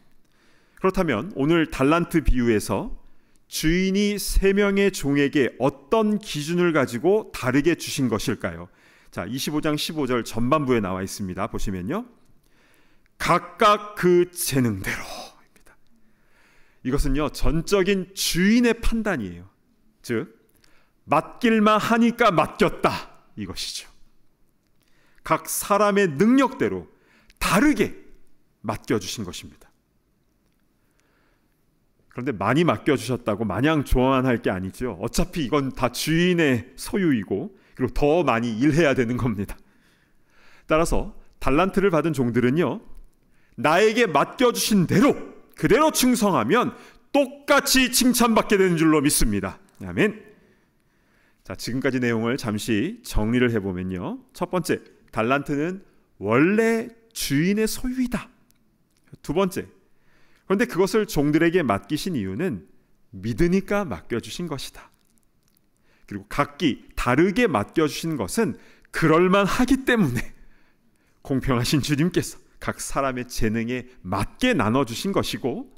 그렇다면 오늘 달란트 비유에서 주인이 3명의 종에게 어떤 기준을 가지고 다르게 주신 것일까요? 자, 25장 15절 전반부에 나와 있습니다. 보시면요, 각각 그 재능대로입니다. 이것은요, 전적인 주인의 판단이에요. 즉 맡길만 하니까 맡겼다, 이것이죠. 각 사람의 능력대로 다르게 맡겨주신 것입니다. 그런데 많이 맡겨주셨다고 마냥 좋아할 게 아니죠. 어차피 이건 다 주인의 소유이고 그리고 더 많이 일해야 되는 겁니다. 따라서 달란트를 받은 종들은요, 나에게 맡겨주신 대로 그대로 충성하면 똑같이 칭찬받게 되는 줄로 믿습니다. 아멘. 자, 지금까지 내용을 잠시 정리를 해보면요, 첫 번째, 달란트는 원래 주인의 소유이다. 두 번째, 그런데 그것을 종들에게 맡기신 이유는 믿으니까 맡겨주신 것이다. 그리고 각기 다르게 맡겨주신 것은 그럴만하기 때문에 공평하신 주님께서 각 사람의 재능에 맞게 나눠주신 것이고,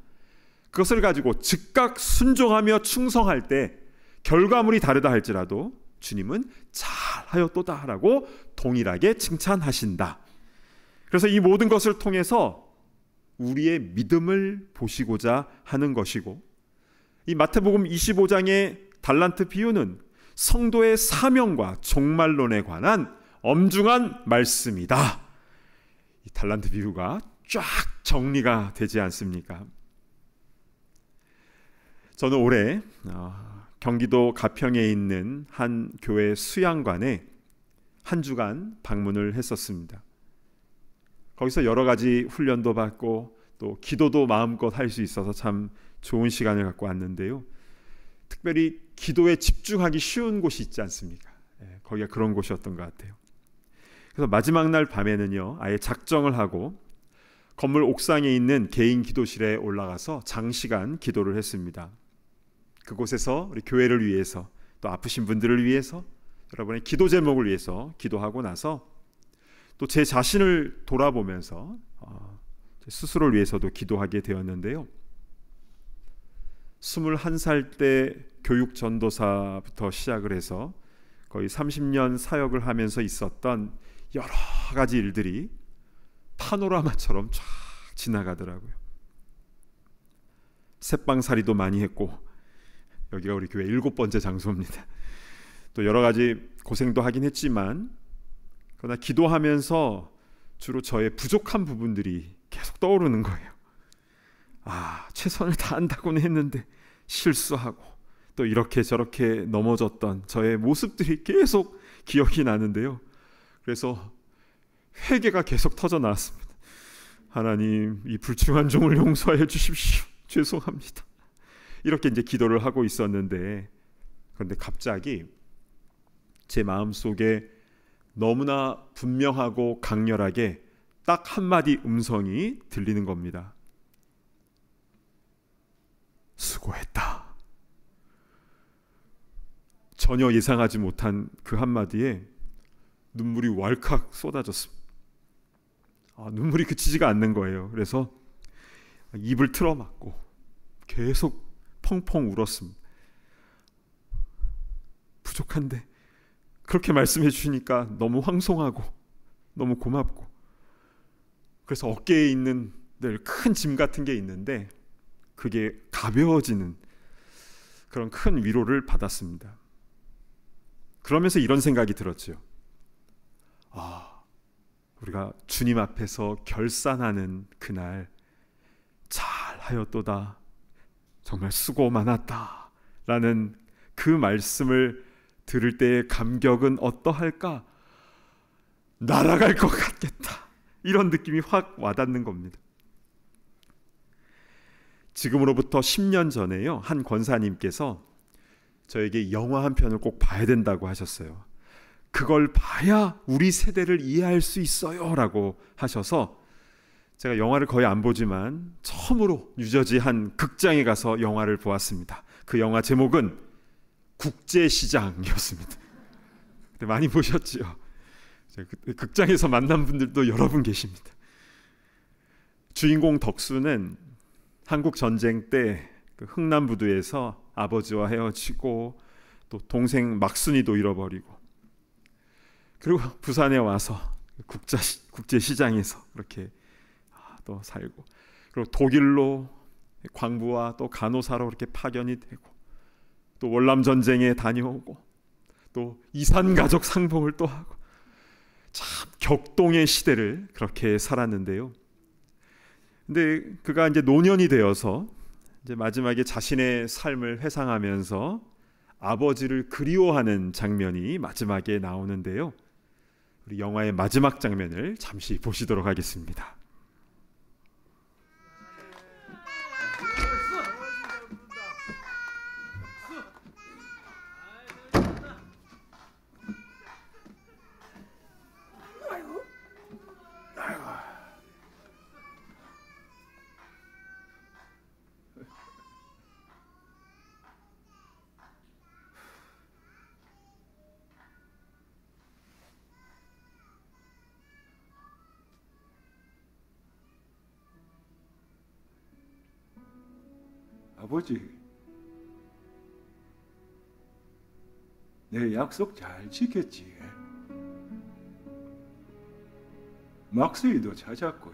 그것을 가지고 즉각 순종하며 충성할 때 결과물이 다르다 할지라도 주님은 잘하였도다라고 동일하게 칭찬하신다. 그래서 이 모든 것을 통해서 우리의 믿음을 보시고자 하는 것이고, 이 마태복음 25장의 달란트 비유는 성도의 사명과 종말론에 관한 엄중한 말씀이다. 이 달란트 비유가 쫙 정리가 되지 않습니까? 저는 올해 경기도 가평에 있는 한 교회 수양관에 한 주간 방문을 했었습니다. 거기서 여러 가지 훈련도 받고 또 기도도 마음껏 할 수 있어서 참 좋은 시간을 갖고 왔는데요. 특별히 기도에 집중하기 쉬운 곳이 있지 않습니까? 거기가 그런 곳이었던 것 같아요. 그래서 마지막 날 밤에는요, 아예 작정을 하고 건물 옥상에 있는 개인 기도실에 올라가서 장시간 기도를 했습니다. 그곳에서 우리 교회를 위해서, 또 아프신 분들을 위해서, 여러분의 기도 제목을 위해서 기도하고 나서 또 제 자신을 돌아보면서 제 스스로를 위해서도 기도하게 되었는데요. 21살 때 교육 전도사부터 시작을 해서 거의 30년 사역을 하면서 있었던 여러 가지 일들이 파노라마처럼 쫙 지나가더라고요. 새빵살이도 많이 했고, 여기가 우리 교회 7번째 장소입니다. 또 여러 가지 고생도 하긴 했지만, 그러나 기도하면서 주로 저의 부족한 부분들이 계속 떠오르는 거예요. 최선을 다한다고는 했는데 실수하고 또 이렇게 저렇게 넘어졌던 저의 모습들이 계속 기억이 나는데요. 그래서 회개가 계속 터져 나왔습니다. 하나님, 이 불충한 종을 용서해 주십시오. 죄송합니다. 이렇게 이제 기도를 하고 있었는데, 그런데 갑자기 제 마음속에 너무나 분명하고 강렬하게 딱 한마디 음성이 들리는 겁니다. 수고했다. 전혀 예상하지 못한 그 한마디에 눈물이 왈칵 쏟아졌습니다. 눈물이 그치지가 않는 거예요. 그래서 입을 틀어막고 계속 펑펑 울었습니다. 부족한데 그렇게 말씀해 주시니까 너무 황송하고 너무 고맙고, 그래서 어깨에 있는 늘 큰 짐 같은 게 있는데 그게 가벼워지는 그런 큰 위로를 받았습니다. 그러면서 이런 생각이 들었죠. 우리가 주님 앞에서 결산하는 그날 잘하였도다, 정말 수고 많았다 라는 그 말씀을 들을 때의 감격은 어떠할까? 날아갈 것 같겠다, 이런 느낌이 확 와닿는 겁니다. 지금으로부터 10년 전에요, 한 권사님께서 저에게 영화 한 편을 꼭 봐야 된다고 하셨어요. 그걸 봐야 우리 세대를 이해할 수 있어요 라고 하셔서, 제가 영화를 거의 안 보지만 처음으로 뉴저지 한 극장에 가서 영화를 보았습니다. 그 영화 제목은 국제시장이었습니다. 많이 보셨죠? 극장에서 만난 분들도 여러 분 계십니다. 주인공 덕수는 한국 전쟁 때 그 흥남부두에서 아버지와 헤어지고, 또 동생 막순이도 잃어버리고, 그리고 부산에 와서 국제시장에서 그렇게 또 살고, 그리고 독일로 광부와 또 간호사로 그렇게 파견이 되고, 또 월남 전쟁에 다녀오고, 또 이산가족 상봉을 또 하고, 참 격동의 시대를 그렇게 살았는데요. 근데 그가 이제 노년이 되어서 이제 마지막에 자신의 삶을 회상하면서 아버지를 그리워하는 장면이 마지막에 나오는데요. 우리 영화의 마지막 장면을 잠시 보시도록 하겠습니다. 아버지, 내 약속 잘 지켰지? 막수이도 찾았고,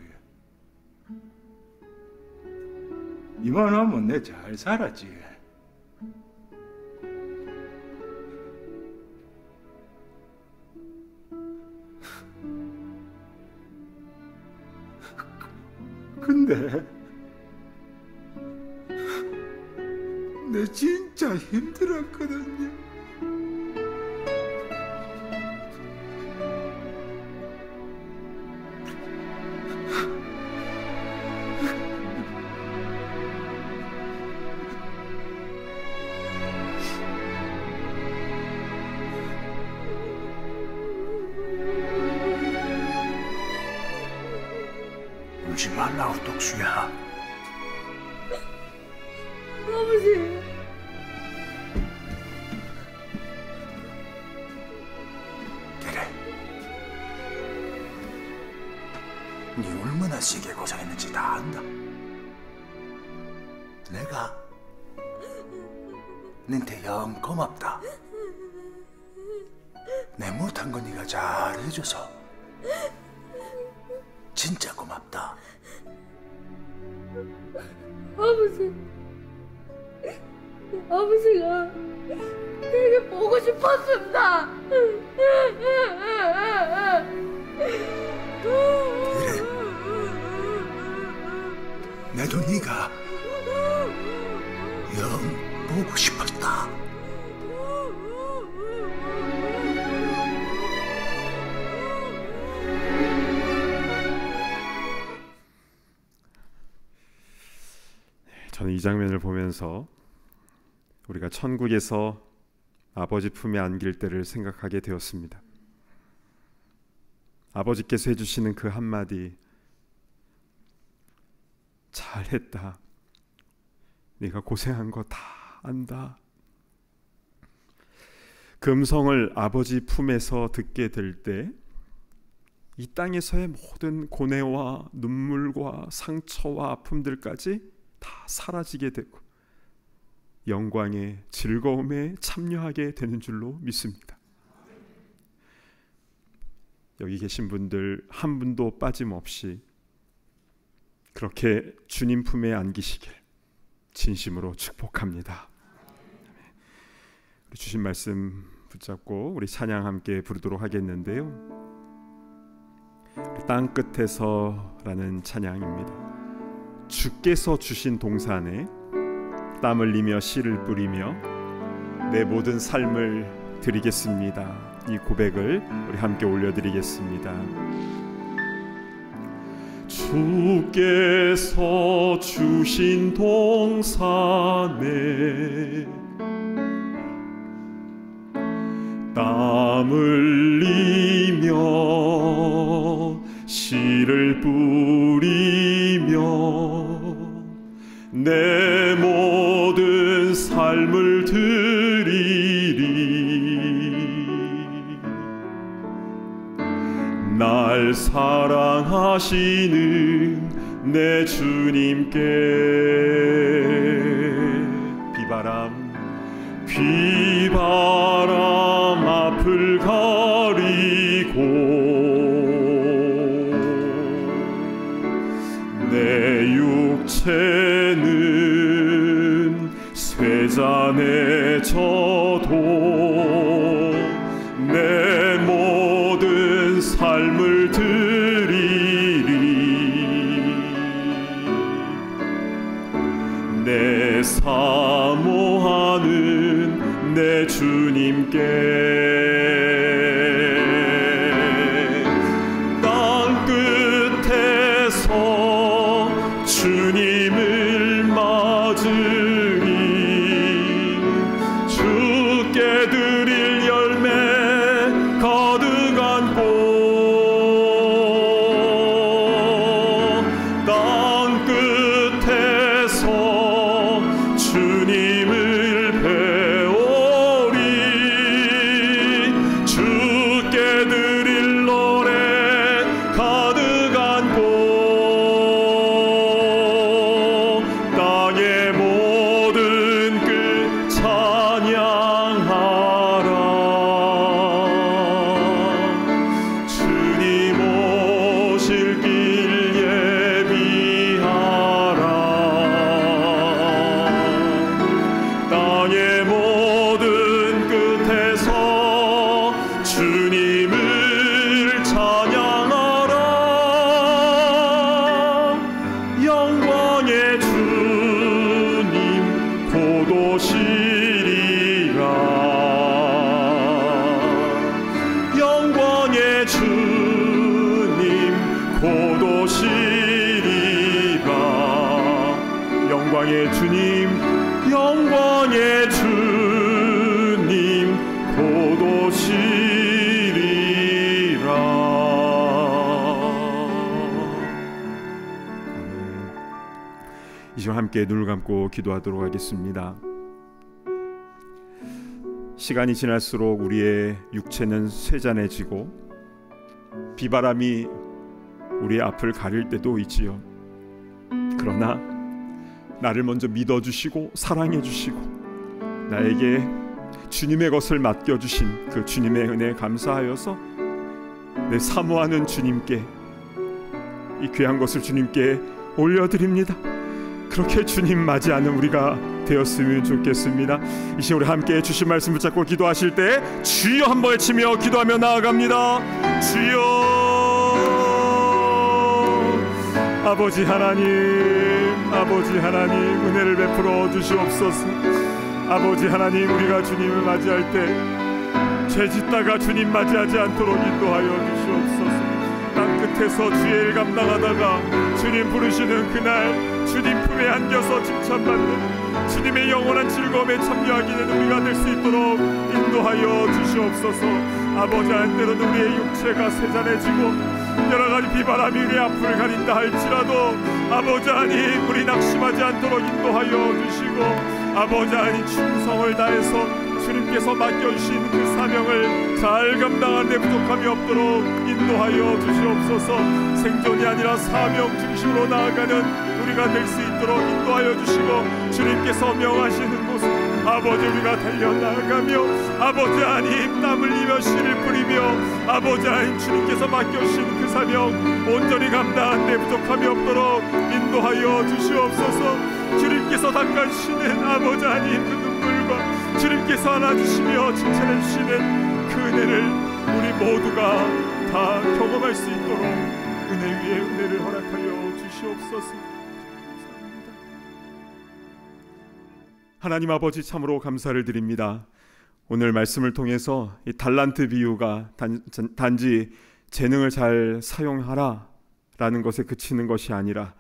이만하면 내 잘 살았지? 근데 내 진짜 힘들었거든요. 울지 말라고, 독수야. 아버지. 그래. 네 얼마나 세게 고생했는지 다 안다. 내가 너한테 영 고맙다. 내 못한 거 네가 잘 해줘서 진짜 고맙다. 아버지. 아버지가 되게 보고 싶었습니다. 그래. 나도 네가 영 보고 싶었다. 저는 이 장면을 보면서 우리가 천국에서 아버지 품에 안길 때를 생각하게 되었습니다. 아버지께서 해주시는 그 한마디, 잘했다. 네가 고생한 거 다 안다. 그 음성을 아버지 품에서 듣게 될 때 이 땅에서의 모든 고뇌와 눈물과 상처와 아픔들까지 다 사라지게 되고 영광의 즐거움에 참여하게 되는 줄로 믿습니다. 여기 계신 분들 한 분도 빠짐없이 그렇게 주님 품에 안기시길 진심으로 축복합니다. 주신 말씀 붙잡고 우리 찬양 함께 부르도록 하겠는데요. 땅 끝에서라는 찬양입니다. 주께서 주신 동산에 땀 흘리며 씨를 뿌리며 내 모든 삶을 드리겠습니다. 이 고백을 우리 함께 올려드리겠습니다. 주께서 주신 동산에 땀 흘리며 씨를 뿌리며 내 모든 삶을 드리리. 날 사랑하시는 내 주님께 비바람 앞을 가리고 내 육체는 쇠잔에 져도 내 모든 삶을 드리리. 내 사모하는 내 주님께 땅 끝에서 주님을 맞으리. 주께 드릴 열매 가득 안고 땅 끝에서 주님을 배우리. 주께 드릴 노래 가득 안고 영광의 주님, 영광의 주님 곧 오시리라. 이 시간 함께 눈을 감고 기도하도록 하겠습니다. 시간이 지날수록 우리의 육체는 쇠잔해지고 비바람이 우리의 앞을 가릴 때도 있지요. 그러나 나를 먼저 믿어주시고 사랑해주시고 나에게 주님의 것을 맡겨주신 그 주님의 은혜에 감사하여서 내 사모하는 주님께 이 귀한 것을 주님께 올려드립니다. 그렇게 주님 맞이하는 우리가 되었으면 좋겠습니다. 이 시간 우리 함께 주신 말씀 붙잡고 기도하실 때 주여 한번 외치며 기도하며 나아갑니다. 주여. 아버지 하나님, 아버지 하나님 은혜를 베풀어 주시옵소서. 아버지 하나님, 우리가 주님을 맞이할 때 죄짓다가 주님 맞이하지 않도록 인도하여 주시옵소서. 땅끝에서 주의 일 감당하다가 주님 부르시는 그날 주님 품에 안겨서 칭찬받는 주님의 영원한 즐거움에 참여하게 되는 우리가 될 수 있도록 인도하여 주시옵소서. 아버지, 한때로는 우리의 육체가 세잔해지고 여러가지 비바람이 우리의 앞을 가린다 할지라도 아버지 하나님, 우리 낙심하지 않도록 인도하여 주시고 아버지 하나님, 충성을 다해서 주님께서 맡겨주신 그 사명을 잘 감당하는 데 부족함이 없도록 인도하여 주시옵소서. 생존이 아니라 사명 중심으로 나아가는 우리가 될 수 있도록 인도하여 주시고 주님께서 명하시는 곳 아버지 우리가 달려나가며 아버지 하나님 땀 흘리며 씨를 뿌리며 아버지 하나님 주님께서 맡겨주신 그 사명 온전히 감당하는 데 부족함이 없도록 인도하여 주시옵소서. 주님께서 닦아주시는 아버지 하나님 그 눈물과 주님께서 안아주시며 칭찬해 주시는 그 은혜를 우리 모두가 다 경험할 수 있도록 은혜 위에 은혜를 허락하여 주시옵소서. 감사합니다. 하나님 아버지, 참으로 감사를 드립니다. 오늘 말씀을 통해서 이 달란트 비유가 단지 재능을 잘 사용하라 라는 것에 그치는 것이 아니라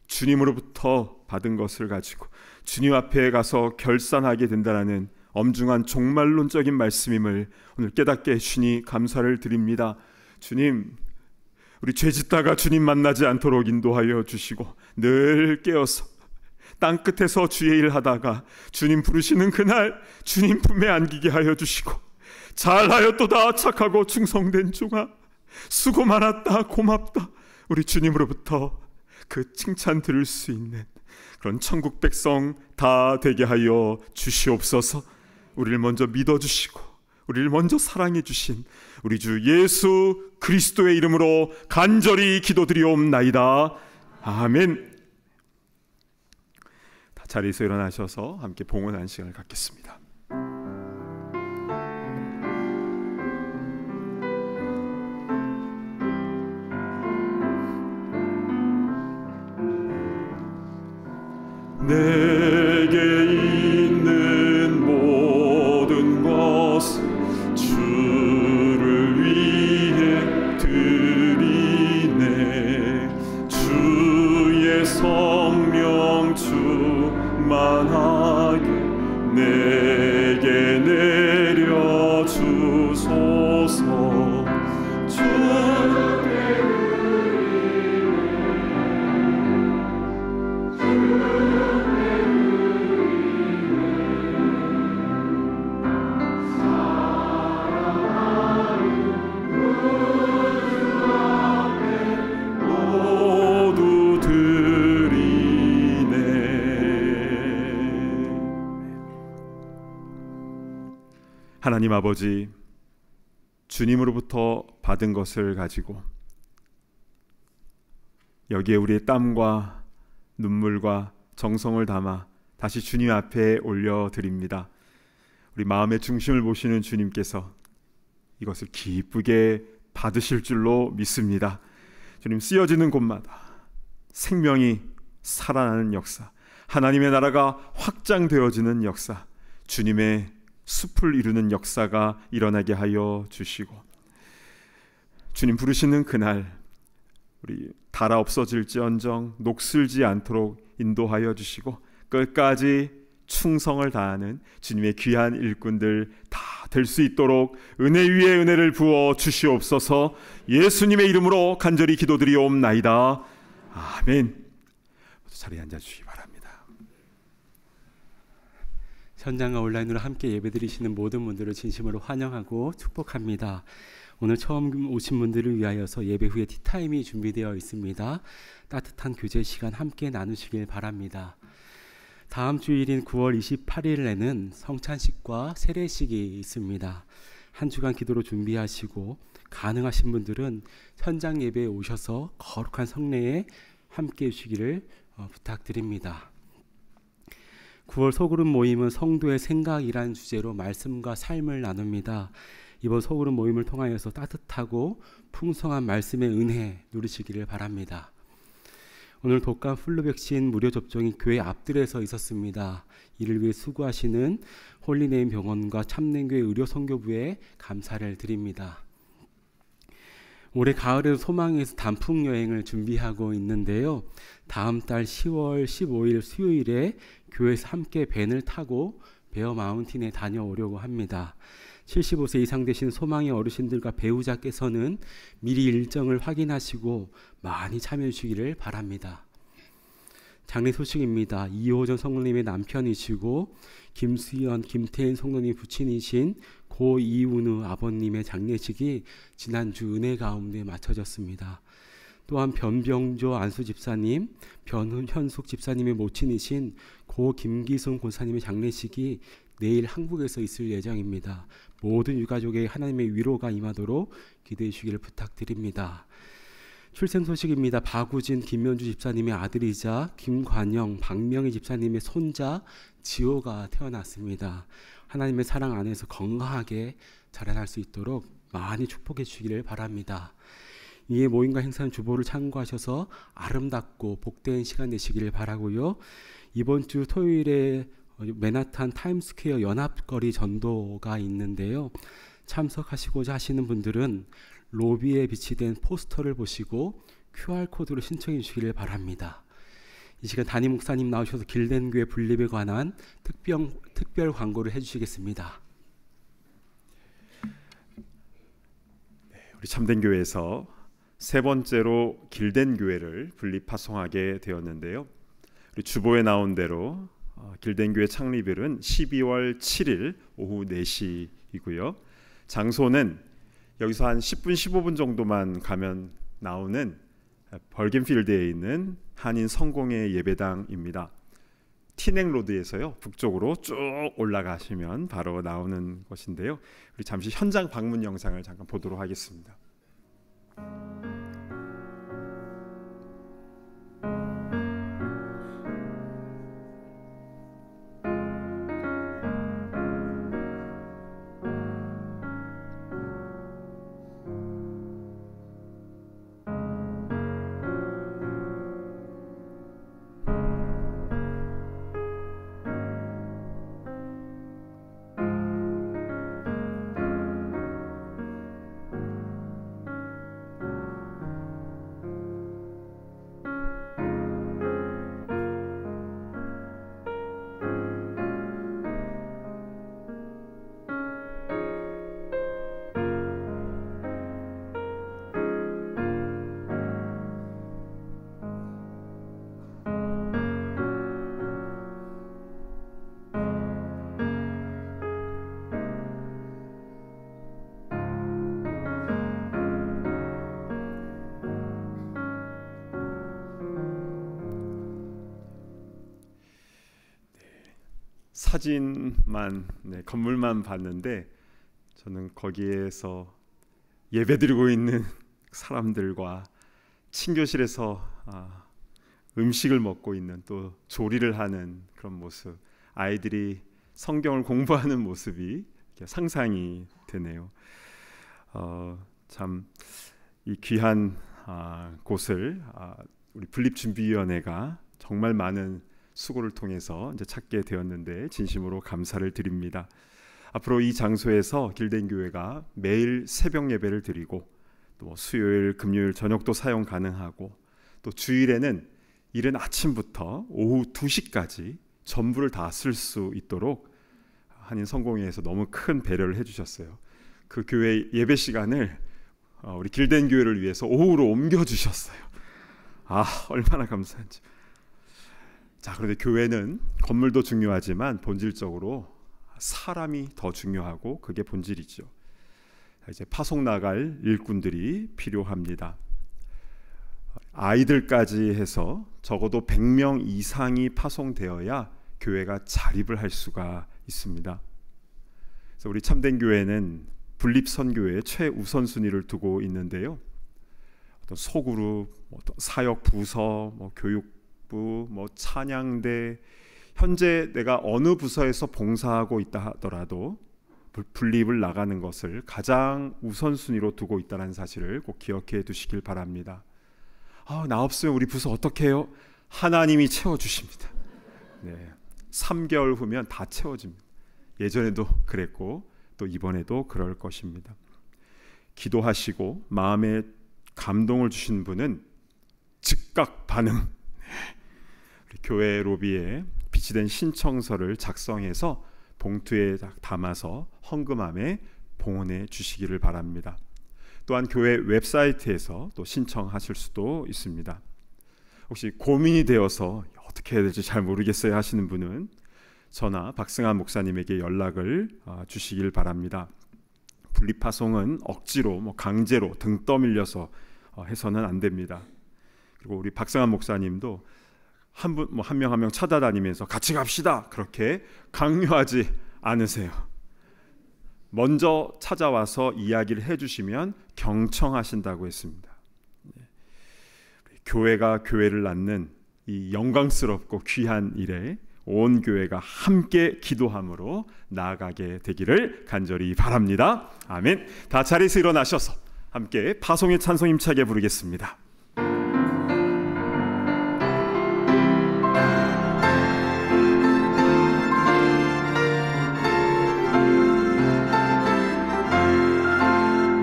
주님으로부터 받은 것을 가지고 주님 앞에 가서 결산하게 된다는 엄중한 종말론적인 말씀임을 오늘 깨닫게 해주시니 감사를 드립니다. 주님, 우리 죄짓다가 주님 만나지 않도록 인도하여 주시고 늘 깨어서 땅끝에서 주의 일 하다가 주님 부르시는 그날 주님 품에 안기게 하여 주시고 잘하였도다 착하고 충성된 종아 수고 많았다 고맙다 우리 주님으로부터 그 칭찬 들을 수 있는 그런 천국 백성 다 되게 하여 주시옵소서. 우리를 먼저 믿어주시고 우리를 먼저 사랑해 주신 우리 주 예수 그리스도의 이름으로 간절히 기도드리옵나이다. 아멘. 다 자리에서 일어나셔서 함께 봉헌하는 시간을 갖겠습니다. 내게 있는 모든 것을 주를 위해 드리네. 주의 성령 충만하게 내게 내려주소서. 하나님 아버지, 주님으로부터 받은 것을 가지고 여기에 우리의 땀과 눈물과 정성을 담아 다시 주님 앞에 올려드립니다. 우리 마음의 중심을 보시는 주님께서 이것을 기쁘게 받으실 줄로 믿습니다. 주님, 쓰여지는 곳마다 생명이 살아나는 역사, 하나님의 나라가 확장되어지는 역사, 주님의 숲을 이루는 역사가 일어나게 하여 주시고 주님 부르시는 그날 우리 달아 없어질지언정 녹슬지 않도록 인도하여 주시고 끝까지 충성을 다하는 주님의 귀한 일꾼들 다 될 수 있도록 은혜 위에 은혜를 부어 주시옵소서. 예수님의 이름으로 간절히 기도드리옵나이다. 아멘. 자리에 앉아주시기 바랍니다. 현장과 온라인으로 함께 예배드리시는 모든 분들을 진심으로 환영하고 축복합니다. 오늘 처음 오신 분들을 위하여서 예배 후에 티타임이 준비되어 있습니다. 따뜻한 교제 시간 함께 나누시길 바랍니다. 다음 주일인 9월 28일에는 성찬식과 세례식이 있습니다. 한 주간 기도로 준비하시고 가능하신 분들은 현장 예배에 오셔서 거룩한 성례에 함께 해주시기를 부탁드립니다. 9월 소그룹 모임은 성도의 생각이라는 주제로 말씀과 삶을 나눕니다. 이번 소그룹 모임을 통하여서 따뜻하고 풍성한 말씀의 은혜 누리시기를 바랍니다. 오늘 독감 플루 백신 무료 접종이 교회 앞뜰에서 있었습니다. 이를 위해 수고하시는 홀리네임 병원과 참된교회 의료선교부에 감사를 드립니다. 올해 가을에도 소망에서 단풍 여행을 준비하고 있는데요. 다음 달 10월 15일 수요일에 교회에서 함께 밴을 타고 베어 마운틴에 다녀오려고 합니다. 75세 이상 되신 소망의 어르신들과 배우자께서는 미리 일정을 확인하시고 많이 참여해 주시기를 바랍니다. 장례 소식입니다. 이호전 성도님의 남편이시고 김수연, 김태인 성도님 부친이신 고 이운우 아버님의 장례식이 지난주 은혜 가운데 마쳐졌습니다. 또한 변병조 안수 집사님, 변현숙 집사님의 모친이신 고 김기순 권사님의 장례식이 내일 한국에서 있을 예정입니다. 모든 유가족의 하나님의 위로가 임하도록 기도해 주시기를 부탁드립니다. 출생 소식입니다. 박우진, 김면주 집사님의 아들이자 김관영, 박명희 집사님의 손자 지호가 태어났습니다. 하나님의 사랑 안에서 건강하게 자라날 수 있도록 많이 축복해 주시기를 바랍니다. 이에 모임과 행사는 주보를 참고하셔서 아름답고 복된 시간 내시기를 바라고요. 이번 주 토요일에 맨하탄 타임스퀘어 연합거리 전도가 있는데요. 참석하시고자 하시는 분들은 로비에 비치된 포스터를 보시고 QR코드로 신청해 주시기를 바랍니다. 이 시간 담임 목사님 나오셔서 길덴교회 분립에 관한 특별 광고를 해주시겠습니다. 우리 참된교회에서 세 번째로 길덴교회를 분립 파송하게 되었는데요. 우리 주보에 나온 대로 길덴교회 창립일은 12월 7일 오후 4시이고요. 장소는 여기서 한 10분 15분 정도만 가면 나오는 벌겐필드에 있는 한인 성공회 예배당입니다. 티넥로드에서요 북쪽으로 쭉 올라가시면 바로 나오는 곳인데요. 우리 잠시 현장 방문 영상을 잠깐 보도록 하겠습니다. 사진만 건물만 봤는데 저는 거기에서 예배드리고 있는 사람들과 친교실에서 음식을 먹고 있는 또 조리를 하는 그런 모습, 아이들이 성경을 공부하는 모습이 상상이 되네요. 참 이 귀한 곳을 우리 분립준비위원회가 정말 많은 수고를 통해서 이제 찾게 되었는데 진심으로 감사를 드립니다. 앞으로 이 장소에서 길덴교회가 매일 새벽 예배를 드리고 또 수요일, 금요일 저녁도 사용 가능하고 또 주일에는 이른 아침부터 오후 2시까지 전부를 다 쓸 수 있도록 한인 성공회에서 너무 큰 배려를 해주셨어요. 그 교회 예배 시간을 우리 길된 교회를 위해서 오후로 옮겨주셨어요. 아, 얼마나 감사한지. 자, 그런데 교회는 건물도 중요하지만 본질적으로 사람이 더 중요하고 그게 본질이죠. 이제 파송 나갈 일꾼들이 필요합니다. 아이들까지 해서 적어도 100명 이상이 파송되어야 교회가 자립을 할 수가 있습니다. 그래서 우리 참된 교회는 분립선교에 최우선순위를 두고 있는데요. 어떤 소그룹, 어떤 사역 부서, 교육부, 찬양대, 현재 내가 어느 부서에서 봉사하고 있다 하더라도 분립을 나가는 것을 가장 우선순위로 두고 있다는 사실을 꼭 기억해 두시길 바랍니다. 나 없으면 우리 부서 어떻게 해요? 하나님이 채워주십니다. 네, 3개월 후면 다 채워집니다. 예전에도 그랬고 또 이번에도 그럴 것입니다. 기도하시고 마음에 감동을 주신 분은 즉각 반응. 우리 교회 로비에 비치된 신청서를 작성해서 봉투에 담아서 헌금함에 봉헌해 주시기를 바랍니다. 또한 교회 웹사이트에서 또 신청하실 수도 있습니다. 혹시 고민이 되어서 어떻게 해야 될지 잘 모르겠어요 하시는 분은 저나 박승환 목사님에게 연락을 주시길 바랍니다. 분립파송은 억지로 강제로 등 떠밀려서 해서는 안 됩니다. 그리고 우리 박승환 목사님도 한 명 한 명 찾아다니면서 같이 갑시다 그렇게 강요하지 않으세요. 먼저 찾아와서 이야기를 해주시면 경청하신다고 했습니다. 교회가 교회를 낳는 이 영광스럽고 귀한 일에 온 교회가 함께 기도함으로 나아가게 되기를 간절히 바랍니다. 아멘. 다 자리에서 일어나셔서 함께 파송의 찬송 힘차게 부르겠습니다.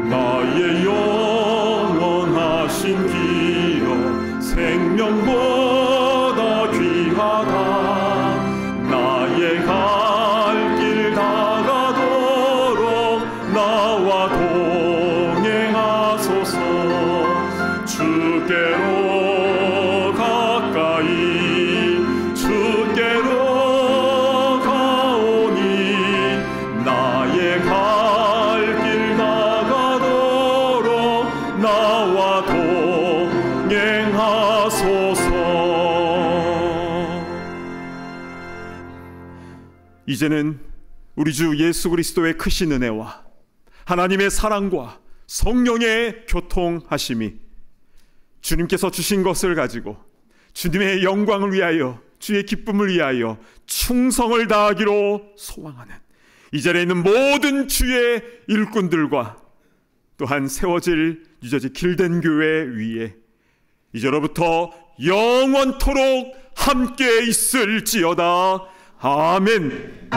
나의 영원하신 기여 생명보다 귀하다. 나의 갈 길 다가도록 나와 동행하소서. 주께로 가까이 주께로 가오니 나의 갈 길 다가도록 나와 동행하소서. 이제는 우리 주 예수 그리스도의 크신 은혜와 하나님의 사랑과 성령의 교통하심이 주님께서 주신 것을 가지고 주님의 영광을 위하여 주의 기쁨을 위하여 충성을 다하기로 소망하는 이 자리에 있는 모든 주의 일꾼들과 또한 세워질 유저지 길된 교회 위에 이제로부터 영원토록 함께 있을지어다. 아멘.